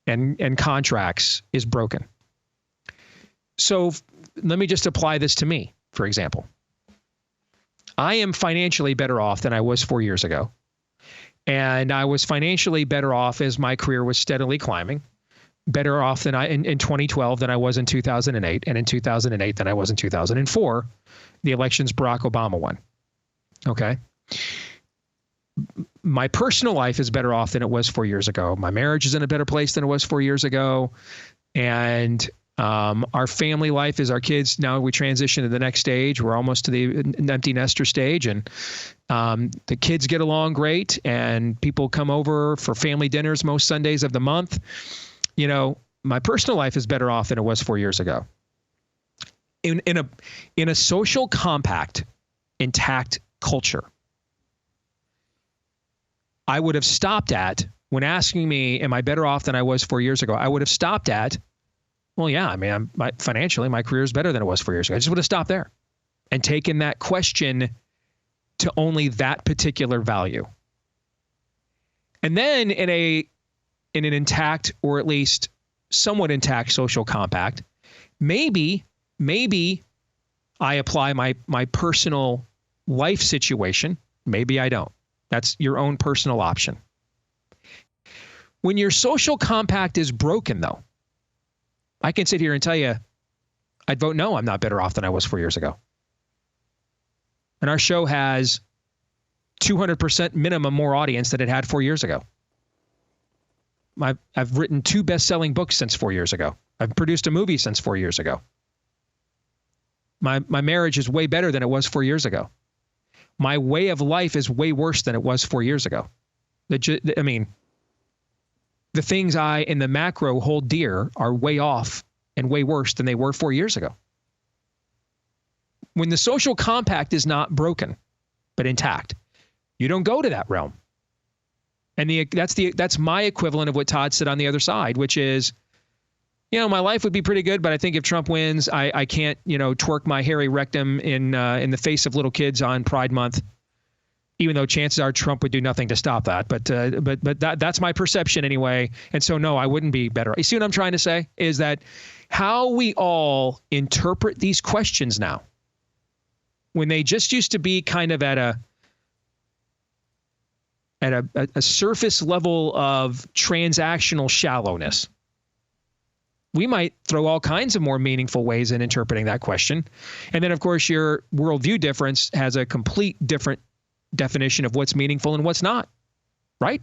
and contracts, is broken. So let me just apply this to me, for example. I am financially better off than I was 4 years ago. And I was financially better off as my career was steadily climbing. Better off than in 2012 than I was in 2008, and in 2008 than I was in 2004. The elections Barack Obama won. Okay. My personal life is better off than it was 4 years ago. My marriage is in a better place than it was 4 years ago. And our family life is our kids. Now we transition to the next stage. We're almost to the empty nester stage. And the kids get along great. And people come over for family dinners most Sundays of the month. You know, my personal life is better off than it was 4 years ago. In a social compact, intact culture, I would have stopped at, when asking me, am I better off than I was 4 years ago? I would have stopped at, well, yeah, I mean, financially, my career is better than it was 4 years ago. I just would have stopped there and taken that question to only that particular value. And then in an intact, or at least somewhat intact social compact, maybe I apply my personal life situation. Maybe I don't. That's your own personal option. When your social compact is broken, though, I can sit here and tell you, I'd vote no, I'm not better off than I was 4 years ago. And our show has 200% minimum more audience than it had 4 years ago. I've written 2 best-selling books since 4 years ago. I've produced a movie since 4 years ago. My marriage is way better than it was 4 years ago. My way of life is way worse than it was 4 years ago. I mean, the things I, in the macro, hold dear are way off and way worse than they were 4 years ago. When the social compact is not broken, but intact, you don't go to that realm. And that's my equivalent of what Todd said on the other side, which is, you know, my life would be pretty good, but I think if Trump wins, I can't, you know, twerk my hairy rectum in the face of little kids on Pride Month, even though chances are Trump would do nothing to stop that. But that's my perception anyway. And so, no, I wouldn't be better. You see what I'm trying to say is that how we all interpret these questions now, when they just used to be kind of at a surface level of transactional shallowness, we might throw all kinds of more meaningful ways in interpreting that question. And then, of course, your worldview difference has a complete different definition of what's meaningful and what's not, right?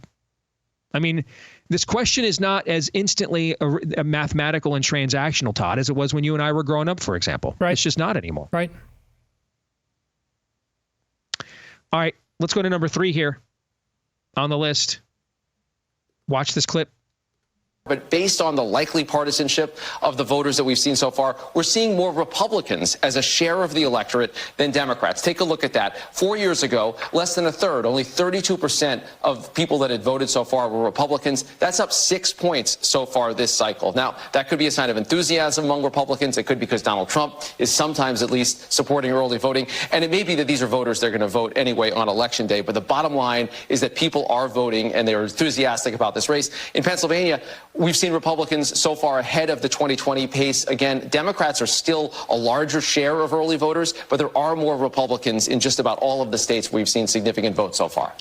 I mean, this question is not as instantly a mathematical and transactional, Todd, as it was when you and I were growing up, for example. Right. It's just not anymore. Right. All right. let's go to number 3 here on the list. Watch this clip. But based on the likely partisanship of the voters that we've seen so far, we're seeing more Republicans as a share of the electorate than Democrats. Take a look at that. 4 years ago, less than a third, only 32% of people that had voted so far were Republicans. That's up 6 points so far this cycle. Now, that could be a sign of enthusiasm among Republicans. It could be because Donald Trump is sometimes at least supporting early voting. And it may be that these are voters they're going to vote anyway on Election Day. But the bottom line is that people are voting and they're enthusiastic about this race. In Pennsylvania, we've seen Republicans so far ahead of the 2020 pace. Again, Democrats are still a larger share of early voters, but there are more Republicans in just about all of the states where we've seen significant votes so far.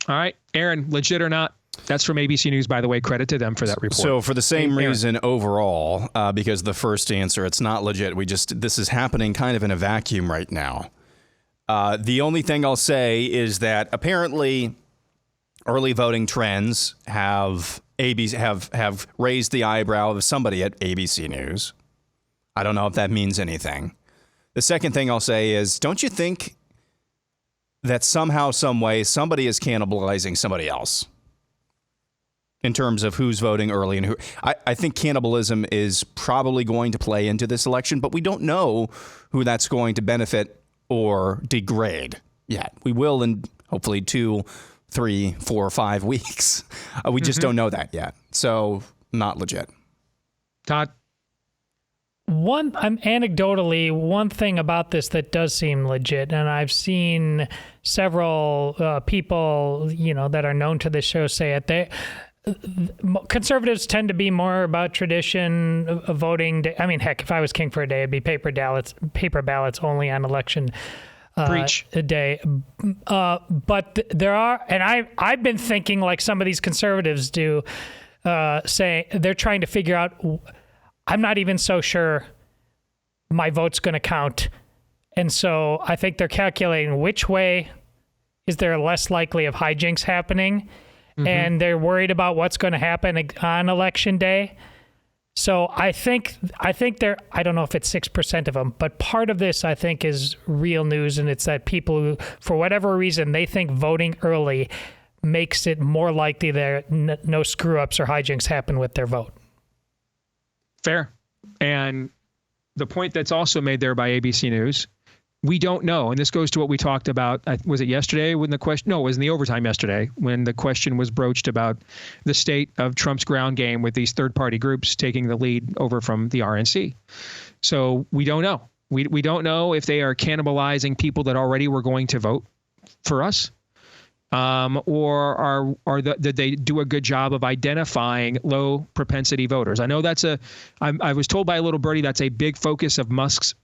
All right, Aaron, legit or not? That's from ABC News, by the way. Credit to them for that report. So for the same reason overall, because the first answer, it's not legit. This is happening kind of in a vacuum right now. The only thing I'll say is that apparently early voting trends have raised the eyebrow of somebody at ABC News. I don't know if that means anything. The second thing I'll say is, don't you think that somehow, some way, somebody is cannibalizing somebody else in terms of who's voting early and who? I think cannibalism is probably going to play into this election, but we don't know who that's going to benefit or degrade yet. We will in hopefully 2, 3, 4, 5 weeks. We just don't know that yet. So not legit. Todd? Anecdotally, one thing about this that does seem legit, and I've seen several people, that are known to this show say it. Conservatives tend to be more about tradition of voting. I mean, heck, if I was king for a day, it'd be paper ballots only on election day. But there are, and I've been thinking like some of these conservatives do, say they're trying to figure out, I'm not even so sure my vote's going to count. And so I think they're calculating which way is there less likely of hijinks happening. And they're worried about what's going to happen on election day. So I think there, I don't know if it's 6% of them, but part of this I think is real news, and it's that people who, for whatever reason, they think voting early makes it more likely that no screw-ups or hijinks happen with their vote. Fair. And the point that's also made there by ABC News, we don't know. And this goes to what we talked about. Was it yesterday when the question? No, it was in the overtime yesterday when the question was broached about the state of Trump's ground game with these third-party groups taking the lead over from the RNC. So we don't know. We don't know if they are cannibalizing people that already were going to vote for us. Did they do a good job of identifying low propensity voters? I know I was told by a little birdie that's a big focus of Musk's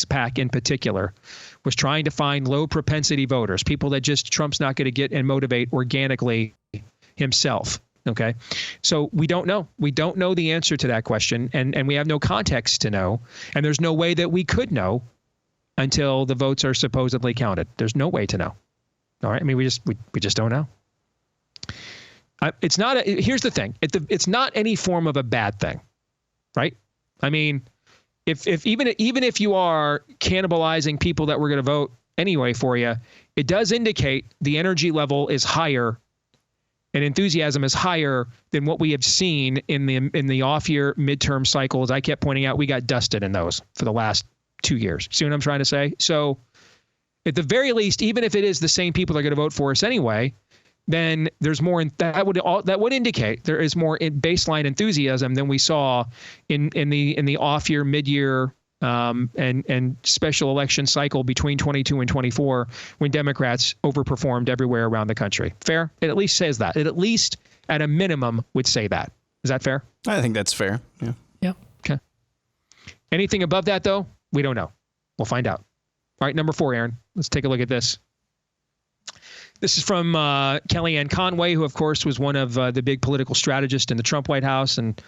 PAC in particular, was trying to find low propensity voters, people that just Trump's not going to get and motivate organically himself. Okay. So we don't know. We don't know the answer to that question, and we have no context to know, and there's no way that we could know until the votes are supposedly counted. There's no way to know. All right. I mean, we just don't know. It's not. Here's the thing. It's not any form of a bad thing, right? I mean, if even if you are cannibalizing people that were going to vote anyway for you, it does indicate the energy level is higher and enthusiasm is higher than what we have seen in the off-year midterm cycles. I kept pointing out we got dusted in those for the last 2 years. See what I'm trying to say? So, at the very least, even if it is the same people that are going to vote for us anyway, then there's more. That would indicate there is more baseline enthusiasm than we saw in the off-year, mid-year, and special election cycle between 22 and 24, when Democrats overperformed everywhere around the country. Fair? It at least says that. It at least, at a minimum, would say that. Is that fair? I think that's fair. Yeah. Yeah. Okay. Anything above that, though, we don't know. We'll find out. All right, number 4, Aaron. Let's take a look at this. This is from Kellyanne Conway, who, of course, was one of the big political strategists in the Trump White House, and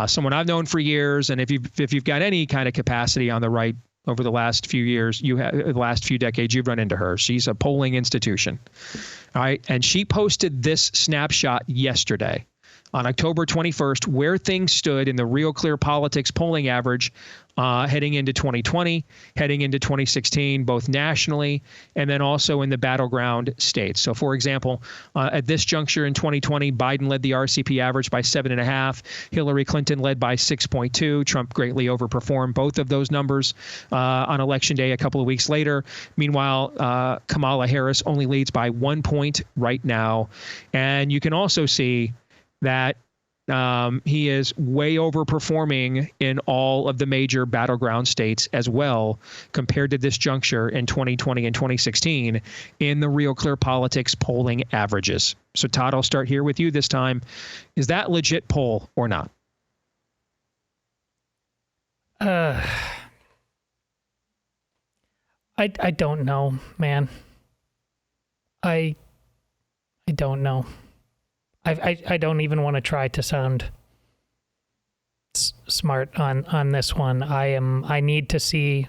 someone I've known for years. And if you've got any kind of capacity on the right over the last few years, the last few decades, you've run into her. She's a polling institution. All right, and she posted this snapshot yesterday on October 21st, where things stood in the Real Clear Politics polling average heading into 2020, heading into 2016, both nationally and then also in the battleground states. So, for example, at this juncture in 2020, Biden led the RCP average by 7.5. Hillary Clinton led by 6.2. Trump greatly overperformed both of those numbers on Election Day a couple of weeks later. Meanwhile, Kamala Harris only leads by 1 point right now. And you can also see that he is way overperforming in all of the major battleground states as well, compared to this juncture in 2020 and 2016 in the Real Clear Politics polling averages. So, Todd, I'll start here with you this time. Is that legit poll or not? I don't know, man. I don't know. I don't even want to try to sound smart on this one. I need to see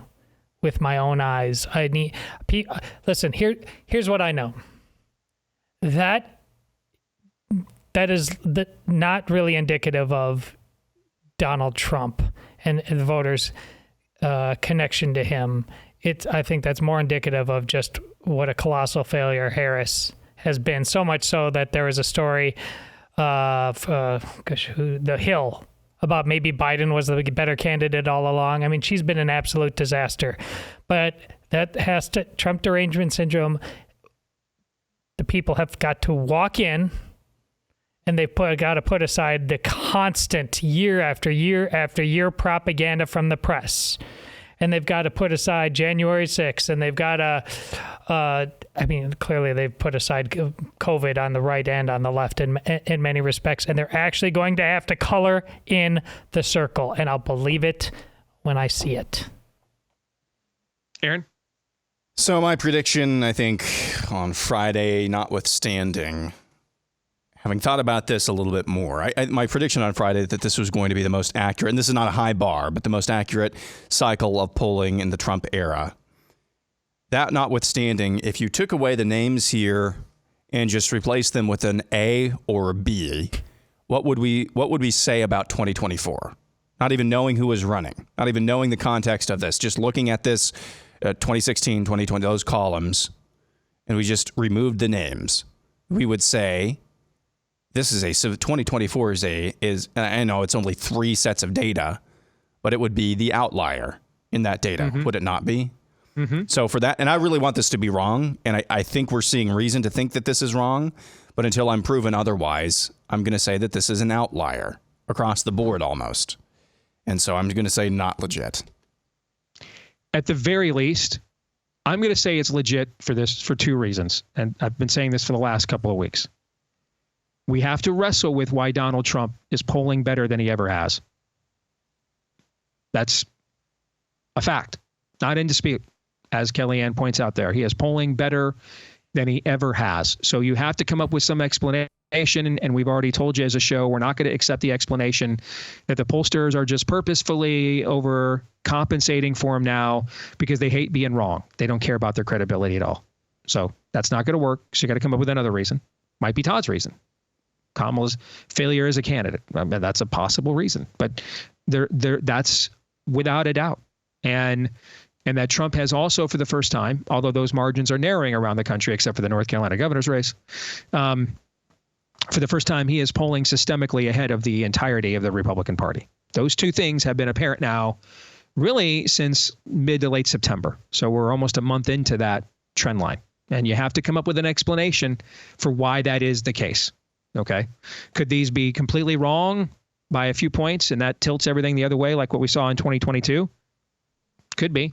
with my own eyes. Listen, here's what I know. That is not really indicative of Donald Trump and the voters' connection to him. I think that's more indicative of just what a colossal failure Harris has been, so much so that there was a story of The Hill about maybe Biden was the better candidate all along. I mean, she's been an absolute disaster. But that has to, Trump derangement syndrome, the people have got to walk in and they've got to put aside the constant year after year after year propaganda from the press. And they've got to put aside January 6th, and they've got to, clearly they've put aside COVID on the right and on the left in many respects, and they're actually going to have to color in the circle, and I'll believe it when I see it. Aaron? So my prediction, I think, on Friday, notwithstanding, having thought about this a little bit more, my prediction on Friday that this was going to be the most accurate, and this is not a high bar, but the most accurate cycle of polling in the Trump era. That notwithstanding, if you took away the names here and just replaced them with an A or a B, what would we say about 2024? Not even knowing who was running, not even knowing the context of this, just looking at this 2016, 2020, those columns, and we just removed the names, we would say, so 2024 is I know it's only 3 sets of data, but it would be the outlier in that data, would it not be? Mm-hmm. So for that, and I really want this to be wrong, and I think we're seeing reason to think that this is wrong, but until I'm proven otherwise, I'm going to say that this is an outlier across the board almost. And so I'm going to say not legit. At the very least, I'm going to say it's legit for 2 reasons, and I've been saying this for the last couple of weeks. We have to wrestle with why Donald Trump is polling better than he ever has. That's a fact, not in dispute, as Kellyanne points out there. He is polling better than he ever has. So you have to come up with some explanation, and we've already told you as a show, we're not going to accept the explanation that the pollsters are just purposefully overcompensating for him now because they hate being wrong. They don't care about their credibility at all. So that's not going to work. So you got to come up with another reason. Might be Todd's reason. Kamala's failure as a candidate. I mean, that's a possible reason, but that's without a doubt. And that Trump has also, for the first time, although those margins are narrowing around the country, except for the North Carolina governor's race, for the first time, he is polling systemically ahead of the entirety of the Republican Party. Those 2 things have been apparent now, really, since mid to late September. So we're almost a month into that trend line. And you have to come up with an explanation for why that is the case. Okay. Could these be completely wrong by a few points and that tilts everything the other way, like what we saw in 2022? Could be.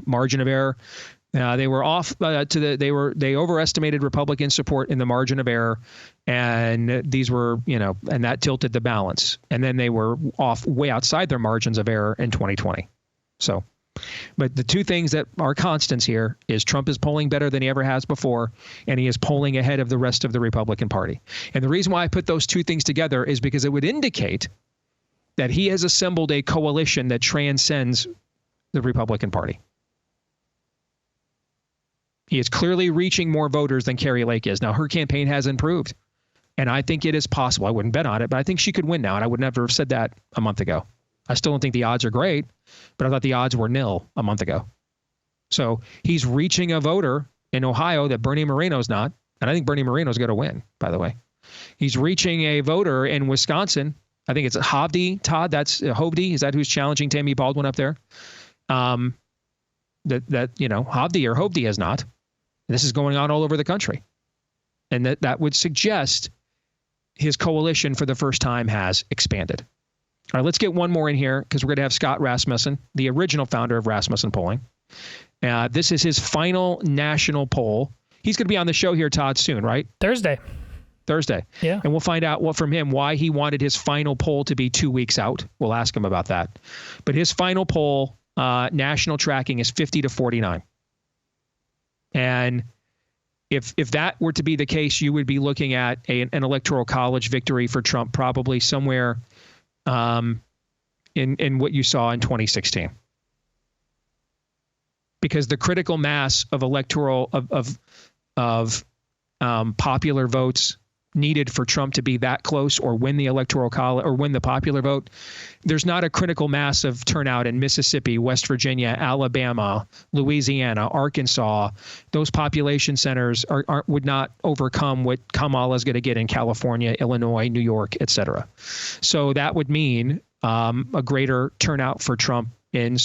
Margin of error. They were off they overestimated Republican support in the margin of error, and these were, and that tilted the balance. And then they were off way outside their margins of error in 2020. So, but the 2 things that are constants here is Trump is polling better than he ever has before, and he is polling ahead of the rest of the Republican Party. And the reason why I put those 2 things together is because it would indicate that he has assembled a coalition that transcends the Republican Party. He is clearly reaching more voters than Kari Lake is. Now, her campaign has improved, and I think it is possible. I wouldn't bet on it, but I think she could win now, and I would never have said that a month ago. I still don't think the odds are great, but I thought the odds were nil a month ago. So he's reaching a voter in Ohio that Bernie Moreno's not. And I think Bernie Moreno's going to win, by the way. He's reaching a voter in Wisconsin. I think it's Hovde, Todd. That's Hovde. Is that who's challenging Tammy Baldwin up there? Hovde or Hovde is not. And this is going on all over the country. And that would suggest his coalition for the first time has expanded. All right, let's get one more in here because we're going to have Scott Rasmussen, the original founder of Rasmussen Polling. This is his final national poll. He's going to be on the show here, Todd, soon, right? Thursday. Yeah. And we'll find out from him why he wanted his final poll to be 2 weeks out. We'll ask him about that. But his final poll, national tracking, is 50-49. And if that were to be the case, you would be looking at an electoral college victory for Trump, probably somewhere in what you saw in 2016. Because the critical mass of electoral of popular votes needed for Trump to be that close or win the electoral college or win the popular vote, there's not a critical mass of turnout in Mississippi, West Virginia, Alabama, Louisiana, Arkansas. Those population centers would not overcome what Kamala is going to get in California, Illinois, New York, et cetera. So that would mean a greater turnout for Trump in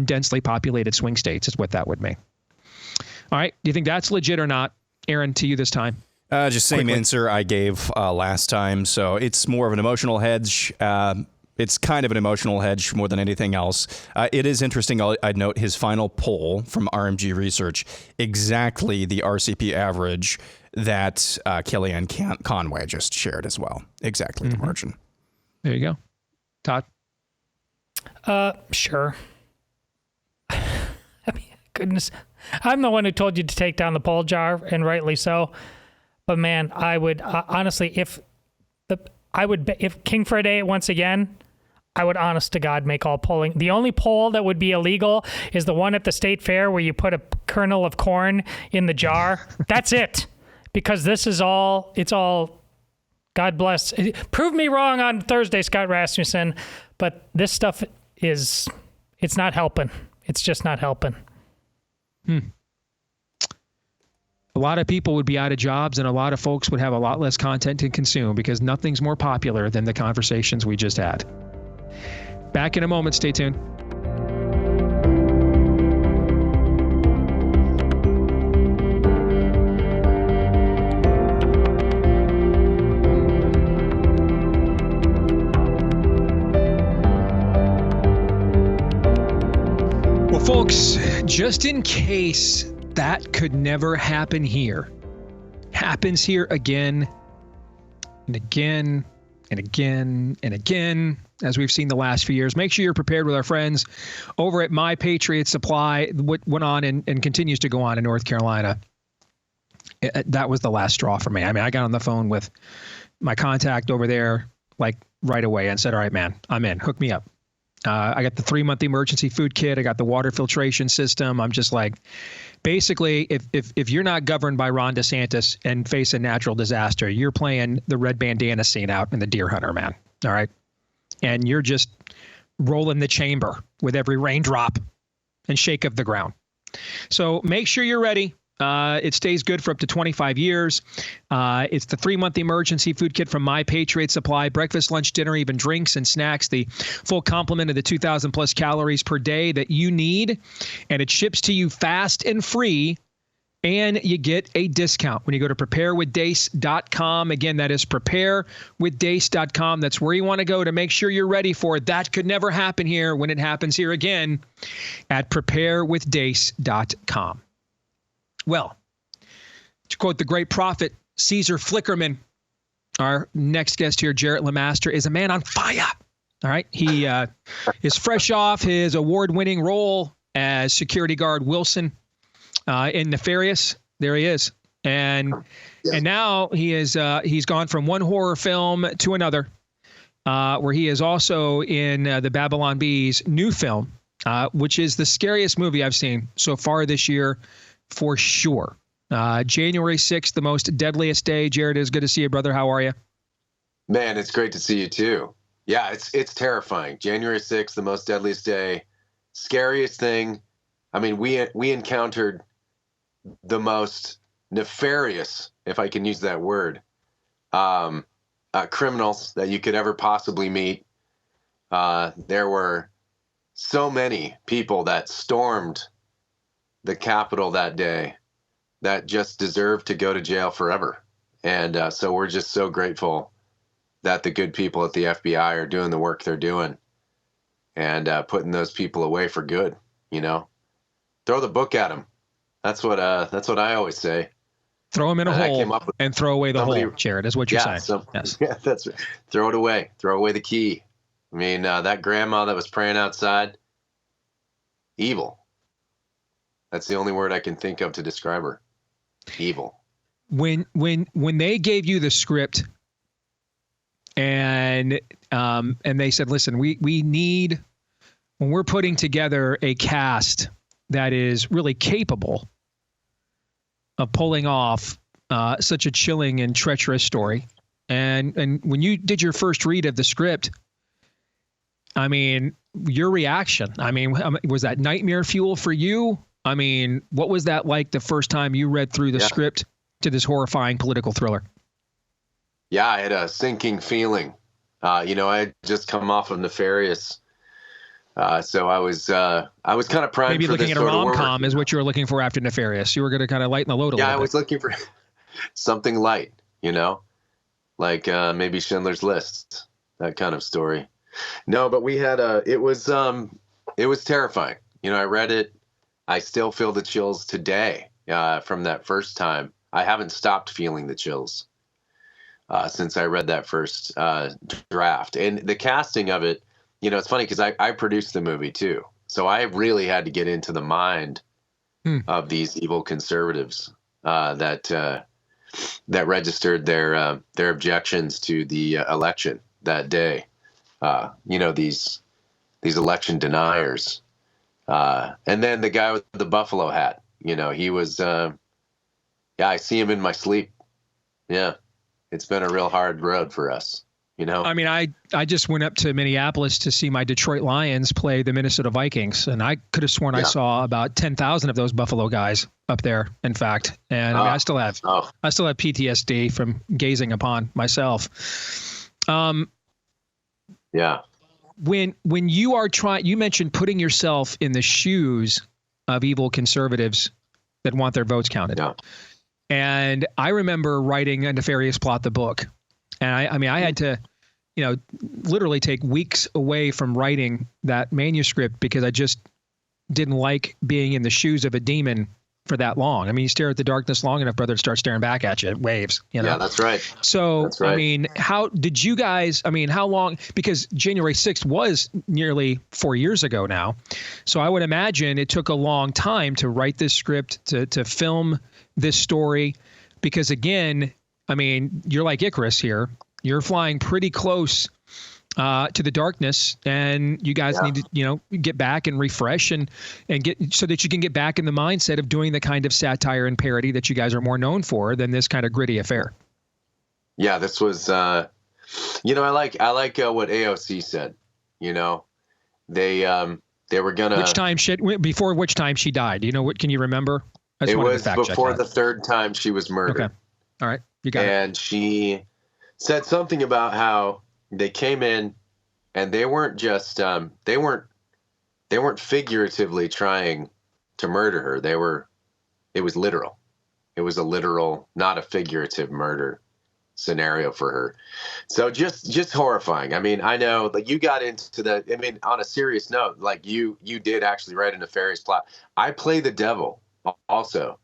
densely populated swing states is what that would mean. All right. Do you think that's legit or not? Aaron, to you this time. Just same answer I gave last time. So it's more of an emotional hedge. It's kind of an emotional hedge more than anything else. It is interesting. I'd note his final poll from RMG Research, exactly the RCP average that Kellyanne Conway just shared as well. Exactly the margin. There you go. Todd? Sure. I mean, goodness. I'm the one who told you to take down the poll jar, and rightly so. But man, I would honestly, if King Friday once again, I would honest to God make all polling. The only poll that would be illegal is the one at the state fair where you put a kernel of corn in the jar. That's it. Because this is all, it's all, God bless. Prove me wrong on Thursday, Scott Rasmussen. But this stuff it's not helping. It's just not helping. A lot of people would be out of jobs and a lot of folks would have a lot less content to consume because nothing's more popular than the conversations we just had. Back in a moment. Stay tuned. Well, folks, just in case that could never happen here, happens here again and again and again and again, as we've seen the last few years. Make sure you're prepared with our friends over at My Patriot Supply. What went on and continues to go on in North Carolina, that was the last straw for me. I mean, I got on the phone with my contact over there like right away and said, all right, man, I'm in. Hook me up. I got the 3-month emergency food kit. I got the water filtration system. I'm just like, basically, if you're not governed by Ron DeSantis and face a natural disaster, you're playing the red bandana scene out in the Deer Hunter, man. All right. And you're just rolling the chamber with every raindrop and shake of the ground. So make sure you're ready. It stays good for up to 25 years. It's the 3-month emergency food kit from My Patriot Supply. Breakfast, lunch, dinner, even drinks and snacks. The full complement of the 2,000 plus calories per day that you need. And it ships to you fast and free. And you get a discount when you go to preparewithdace.com. Again, that is preparewithdace.com. That's where you want to go to make sure you're ready for it. That could never happen here when it happens here again at preparewithdace.com. Well, to quote the great prophet, Caesar Flickerman, our next guest here, Jarret LeMaster, is a man on fire. All right. He is fresh off his award-winning role as security guard Wilson in Nefarious. There he is. And now he's gone from one horror film to another, where he is also in the Babylon Bee's new film, which is the scariest movie I've seen so far this year. For sure. January 6th, the most deadliest day. Jarret, it's good to see you, brother. How are you? Man, it's great to see you too. Yeah, it's terrifying. January 6th, the most deadliest day, scariest thing. I mean, we encountered the most nefarious, if I can use that word, criminals that you could ever possibly meet. There were so many people that stormed the Capitol that day that just deserved to go to jail forever. And so we're just so grateful that the good people at the FBI are doing the work they're doing and putting those people away for good. Throw the book at them. That's what I always say. Throw them in a hole and throw away the hole, Jarret, is what you're saying. Yes. Yeah, that's right. Throw it away. Throw away the key. I mean, that grandma that was praying outside, evil. That's the only word I can think of to describe her. Evil. When they gave you the script and they said, listen, we need, when we're putting together a cast that is really capable of pulling off such a chilling and treacherous story. And when you did your first read of the script, I mean, your reaction, I mean, was that nightmare fuel for you? I mean, what was that like the first time you read through the script to this horrifying political thriller? Yeah, I had a sinking feeling. I had just come off of Nefarious. So I was kind of primed. Maybe for looking this at a sort of rom-com work. is what you were looking for after Nefarious. You were going to kind of lighten the load a little bit. Yeah, I was looking for something light, like maybe Schindler's List, that kind of story. No, but we had it was terrifying. I read it. I still feel the chills today from that first time. I haven't stopped feeling the chills since I read that first draft. And the casting of it, it's funny because I produced the movie too. So I really had to get into the mind of these evil conservatives that registered their objections to the election that day. These election deniers. And then the guy with the buffalo hat, he was, I see him in my sleep. Yeah. It's been a real hard road for us, I mean, I just went up to Minneapolis to see my Detroit Lions play the Minnesota Vikings, and I could have sworn I saw about 10,000 of those Buffalo guys up there, in fact. And I mean, I still have PTSD from gazing upon myself. Yeah. When you are you mentioned putting yourself in the shoes of evil conservatives that want their votes counted. Yeah. And I remember writing A Nefarious Plot, the book. And I had to, literally take weeks away from writing that manuscript because I just didn't like being in the shoes of a demon for that long. I mean, you stare at the darkness long enough, brother, to start staring back at you. It waves, Yeah, that's right. So, that's right. I mean, how did you guys, how long, because January 6th was nearly 4 years ago now. So I would imagine it took a long time to write this script, to film this story, because again, you're like Icarus here. You're flying pretty close to the darkness, and you guys need to, get back and refresh and get so that you can get back in the mindset of doing the kind of satire and parody that you guys are more known for than this kind of gritty affair. Yeah, this was, I like what AOC said. They were gonna. Before which time she died? Can you remember? It was before the third time she was murdered. Okay. All right. You got it. And she said something about how they came in and they weren't just they weren't figuratively trying to murder her. It was literal. It was a literal, not a figurative murder scenario for her. So just horrifying. I know that you got into that. On a serious note, like you did actually write a nefarious plot. I play the devil also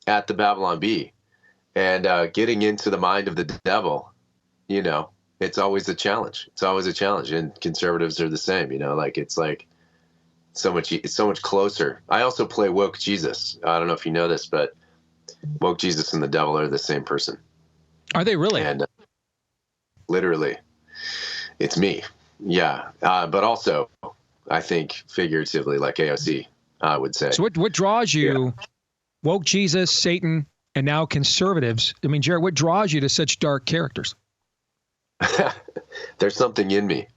at the Babylon Bee, and getting into the mind of the devil, it's always a challenge. It's always a challenge, and conservatives are the same. It's like so much closer. I also play woke Jesus. I don't know if you know this, but woke Jesus and the devil are the same person. Are they really? And literally, it's me. Yeah, but also I think figuratively, like AOC. I would say. So what draws you, woke Jesus, Satan, and now conservatives? Jarret, what draws you to such dark characters? There's something in me.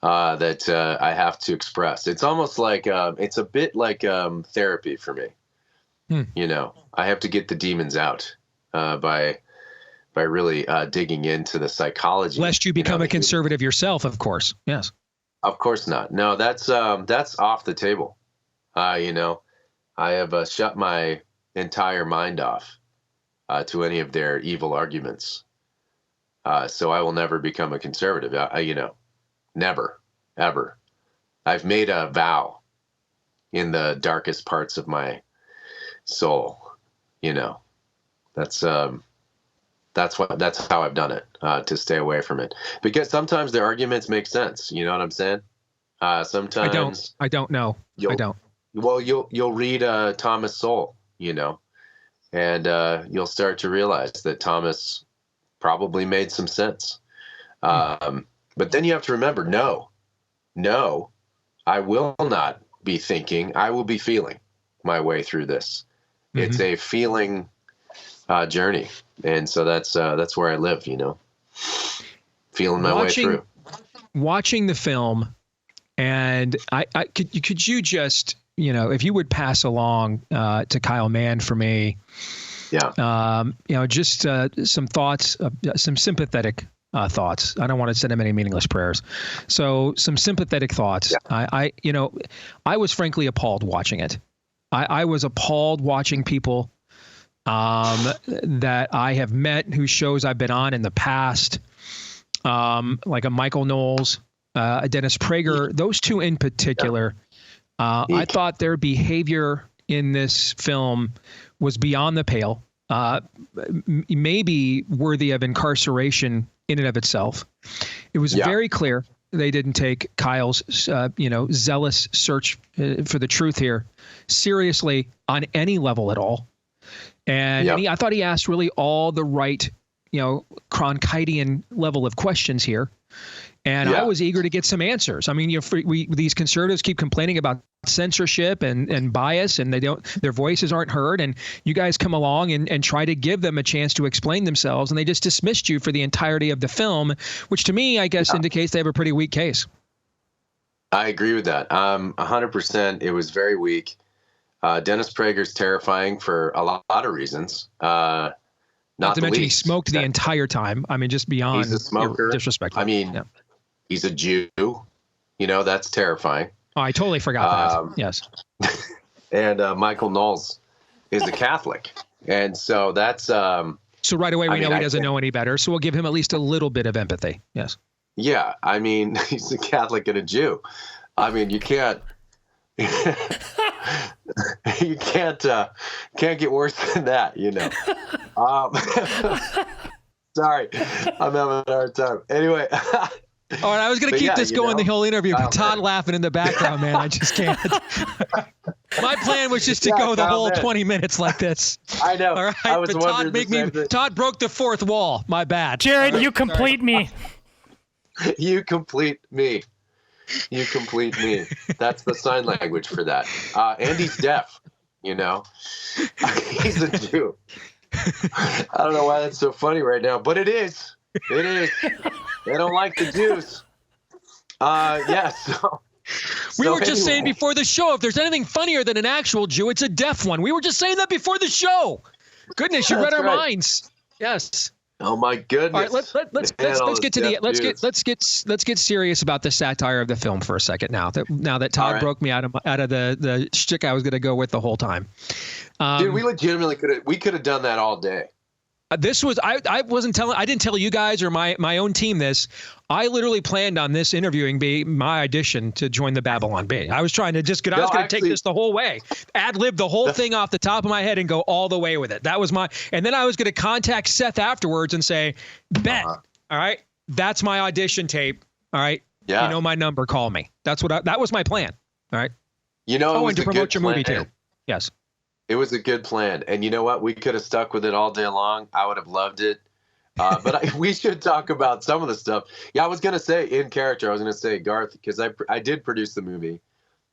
that I have to express. It's almost like it's a bit like therapy for me. You know, I have to get the demons out by really digging into the psychology. Lest you become a conservative yourself, of course. Yes. Of course not. No, that's off the table. You know, I have shut my entire mind off to any of their evil arguments. So I will never become a conservative. You know, never, ever. I've made a vow in the darkest parts of my soul. You know, that's how I've done it, to stay away from it, because sometimes their arguments make sense. You know what I'm saying? Sometimes I don't know. I don't. Well, you'll read Thomas Sowell, you know, and you'll start to realize that Thomas probably made some sense. But then you have to remember, no, I will not be thinking. I will be feeling my way through this. It's a feeling journey, and so that's where I live. You know, feeling my way through. Watching the film, and I could you just, you know, if you would pass along to Kyle Mann for me, you know, just some thoughts, some sympathetic thoughts. I don't want to send him any meaningless prayers. So some sympathetic thoughts. Yeah. You know, I was frankly appalled watching it. I was appalled watching people that I have met, whose shows I've been on in the past, like a Michael Knowles, a Dennis Prager, those two in particular. I thought their behavior in this film was beyond the pale, maybe worthy of incarceration in and of itself. It was very clear they didn't take Kyle's, you know, zealous search for the truth here seriously on any level at all. And I thought he asked really all the right, you know, Cronkidian level of questions here. And I was eager to get some answers. I mean, you know, these conservatives keep complaining about censorship and bias, and their voices aren't heard. And you guys come along and try to give them a chance to explain themselves, and they just dismissed you for the entirety of the film, which to me, I guess, indicates they have a pretty weak case. I agree with that. 100%. It was very weak. Dennis Prager's terrifying for a lot of reasons. Not to mention he smoked the entire time. I mean, just beyond he's a smoker. Disrespectful. I mean, he's a Jew. You know, that's terrifying. Oh, I totally forgot that. Yes. And Michael Knowles is a Catholic. And so that's... so right away we know he doesn't know any better. So we'll give him at least a little bit of empathy. Yes. Yeah. I mean, he's a Catholic and a Jew. I mean, you can't... you can't get worse than that, you know. Sorry, I'm having a hard time. Anyway. All right, I was going to keep this going the whole interview, but Todd laughing in the background, man, I just can't. My plan was just to go the whole 20 minutes like this. I know. All right, but Todd broke the fourth wall. My bad. Jarret, you complete me. You complete me. You complete me. That's the sign language for that. And he's deaf, you know. He's a Jew. I don't know why that's so funny right now, but it is. It is. They don't like the Jews. We were just saying before the show, if there's anything funnier than an actual Jew, it's a deaf one. We were just saying that before the show. Goodness, you read our minds. Yes. Oh my goodness! All right, let's get to the let's get serious about the satire of the film for a second. Now that Todd broke me out of the shtick I was going to go with the whole time. Dude, we legitimately could have done that all day. This was I didn't tell you guys or my own team this. I literally planned on this interviewing being my audition to join the Babylon Bee. I was trying to I was going to take this the whole way, ad-lib the whole thing off the top of my head and go all the way with it. That was and then I was going to contact Seth afterwards and say, bet, all right, that's my audition tape. All right. Yeah. You know my number, call me. That was my plan. All right. You know, and to promote your movie too. Yes. It was a good plan. And you know what? We could have stuck with it all day long. I would have loved it. But we should talk about some of the stuff. Yeah, I was going to say in character, I was going to say Garth, because I did produce the movie.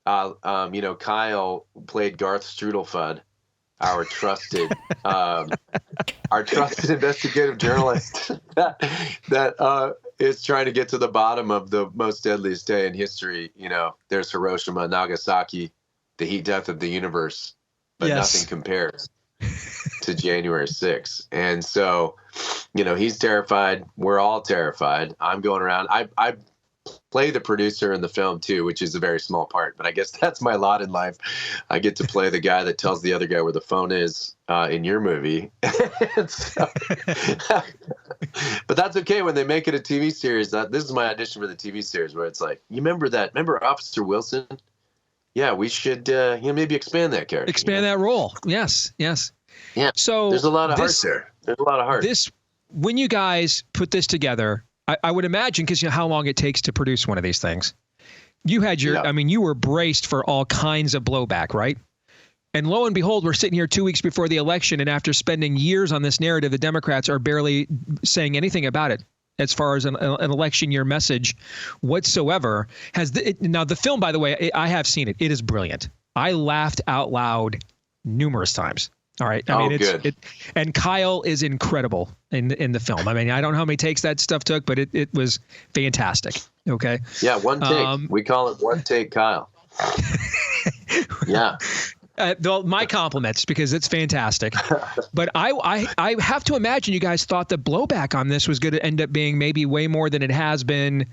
You know, Kyle played Garth Strudelfudd, our trusted investigative journalist that is trying to get to the bottom of the most deadliest day in history. You know, there's Hiroshima, Nagasaki, the heat death of the universe, but nothing compares to January 6th. And so, you know, he's terrified. We're all terrified. I'm going around. I play the producer in the film too, which is a very small part, but I guess that's my lot in life. I get to play the guy that tells the other guy where the phone is in your movie. So, but that's okay when they make it a TV series. This is my audition for the TV series where it's like, remember Officer Wilson? Yeah, we should maybe expand that character. Expand that role. Yes. Yeah. So there's a lot of heart there. There's a lot of heart. When you guys put this together, I would imagine, because you know how long it takes to produce one of these things. You had you were braced for all kinds of blowback, right? And lo and behold, we're sitting here 2 weeks before the election, and after spending years on this narrative, the Democrats are barely saying anything about it as far as an election year message whatsoever. Now, the film, by the way, I have seen it. It is brilliant. I laughed out loud numerous times. All right. I mean, good. And Kyle is incredible in the film. I mean, I don't know how many takes that stuff took, but it was fantastic. Okay. Yeah, one take. We call it one take, Kyle. Yeah. My compliments, because it's fantastic. But I have to imagine you guys thought the blowback on this was going to end up being maybe way more than it has been,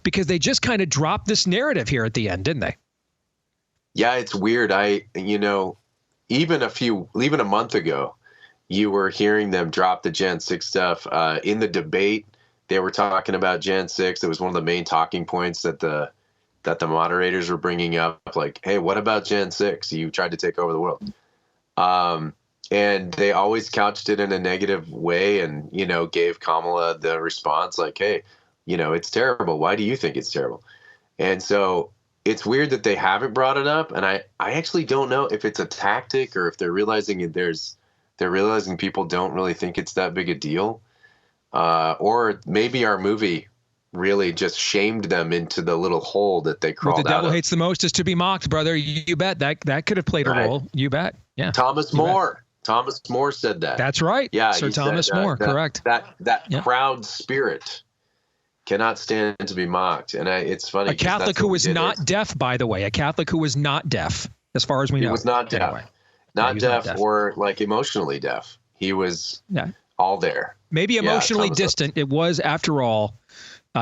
because they just kind of dropped this narrative here at the end, didn't they? Yeah, it's weird. Even a month ago, you were hearing them drop the Gen 6 stuff. In the debate, they were talking about Gen 6. It was one of the main talking points that the moderators were bringing up. Like, hey, what about Gen 6? You tried to take over the world. And they always couched it in a negative way and, gave Kamala the response like, hey, it's terrible. Why do you think it's terrible? And so it's weird that they haven't brought it up, and I actually don't know if it's a tactic or if they're realizing people don't really think it's that big a deal, or maybe our movie really just shamed them into the little hole that they crawled out of. What the devil hates the most is to be mocked, brother. You bet that could have played a role. You bet. Yeah. Thomas More said that. That's right. Yeah, Sir Thomas More. Correct. That crowd spirit cannot stand to be mocked. And it's funny. A Catholic who was not deaf, by the way. A Catholic who was not deaf, as far as we know. He was not deaf. Anyway. Not deaf or like emotionally deaf. He was all there. Maybe emotionally distant. It was, after all,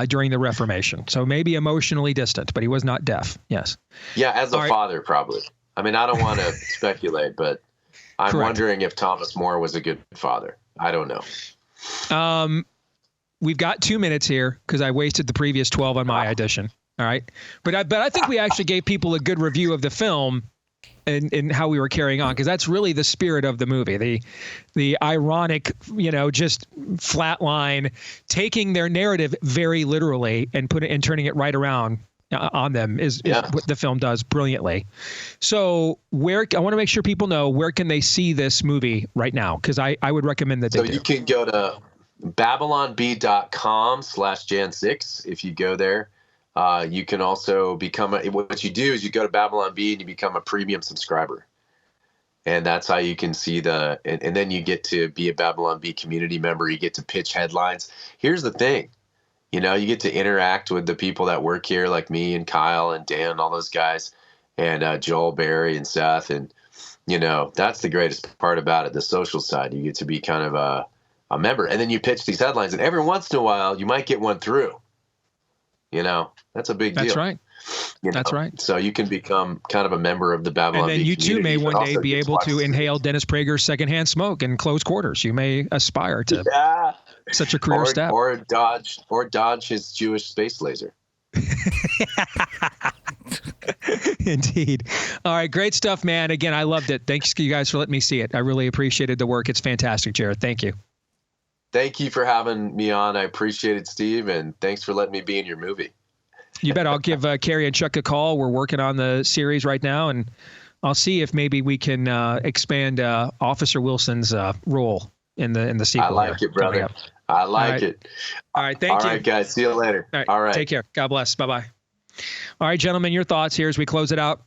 during the Reformation. So maybe emotionally distant, but he was not deaf. Yes. Yeah, as a father, probably. I mean, I don't want to speculate, but I'm wondering if Thomas More was a good father. I don't know. We've got 2 minutes here because I wasted the previous 12 on my audition. All right. But I think we actually gave people a good review of the film and how we were carrying on, because that's really the spirit of the movie. The ironic, just flatline, taking their narrative very literally and turning it right around on them is what the film does brilliantly. So I want to make sure people know, where can they see this movie right now? Because I would recommend that they do. So you can go to babylonb.com/Jan6. If you go there, you can also what you do is you go to Babylon B and you become a premium subscriber. And that's how you can see and then you get to be a Babylon B community member. You get to pitch headlines. Here's the thing, you get to interact with the people that work here, like me and Kyle and Dan and all those guys, and Joel, Barry, and Seth. And, that's the greatest part about it, the social side. You get to be kind of a member, and then you pitch these headlines, and every once in a while you might get one through. That's a big deal. That's right. That's right. So you can become kind of a member of the Babylon B community. And then you too may one day be able to inhale Dennis Prager's secondhand smoke in close quarters. You may aspire to such a career step. Or dodge his Jewish space laser. Indeed. All right. Great stuff, man. Again, I loved it. Thanks you guys for letting me see it. I really appreciated the work. It's fantastic, Jarret. Thank you. Thank you for having me on. I appreciate it, Steve, and thanks for letting me be in your movie. You bet. I'll give Carrie and Chuck a call. We're working on the series right now, and I'll see if maybe we can expand Officer Wilson's role in the sequel. I like it, brother. I like it. All right. Thank you. All right, guys. See you later. All right. Take care. God bless. Bye-bye. All right, gentlemen, your thoughts here as we close it out.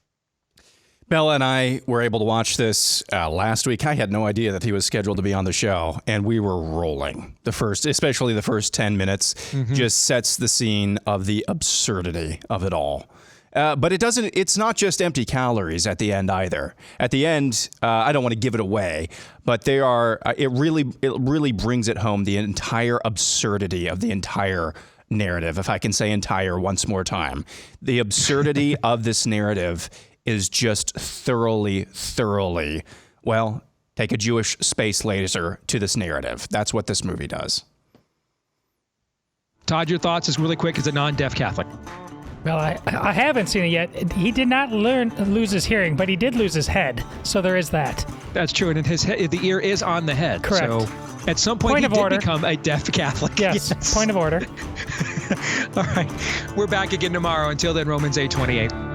Bella and I were able to watch this last week. I had no idea that he was scheduled to be on the show, and we were rolling. Especially the first 10 minutes, just sets the scene of the absurdity of it all. But it's not just empty calories at the end either. At the end, I don't want to give it away, but it really brings it home, the entire absurdity of the entire narrative, if I can say entire once more time. The absurdity of this narrative is just thoroughly, well, take a Jewish space laser to this narrative. That's what this movie does. Todd, your thoughts is really quick as a non-deaf Catholic. Well, I haven't seen it yet. He did not lose his hearing, but he did lose his head. So there is that. That's true. And the ear is on the head. Correct. So at some point he did become a deaf Catholic. Yes. Point of order. All right. We're back again tomorrow. Until then, Romans 8:28.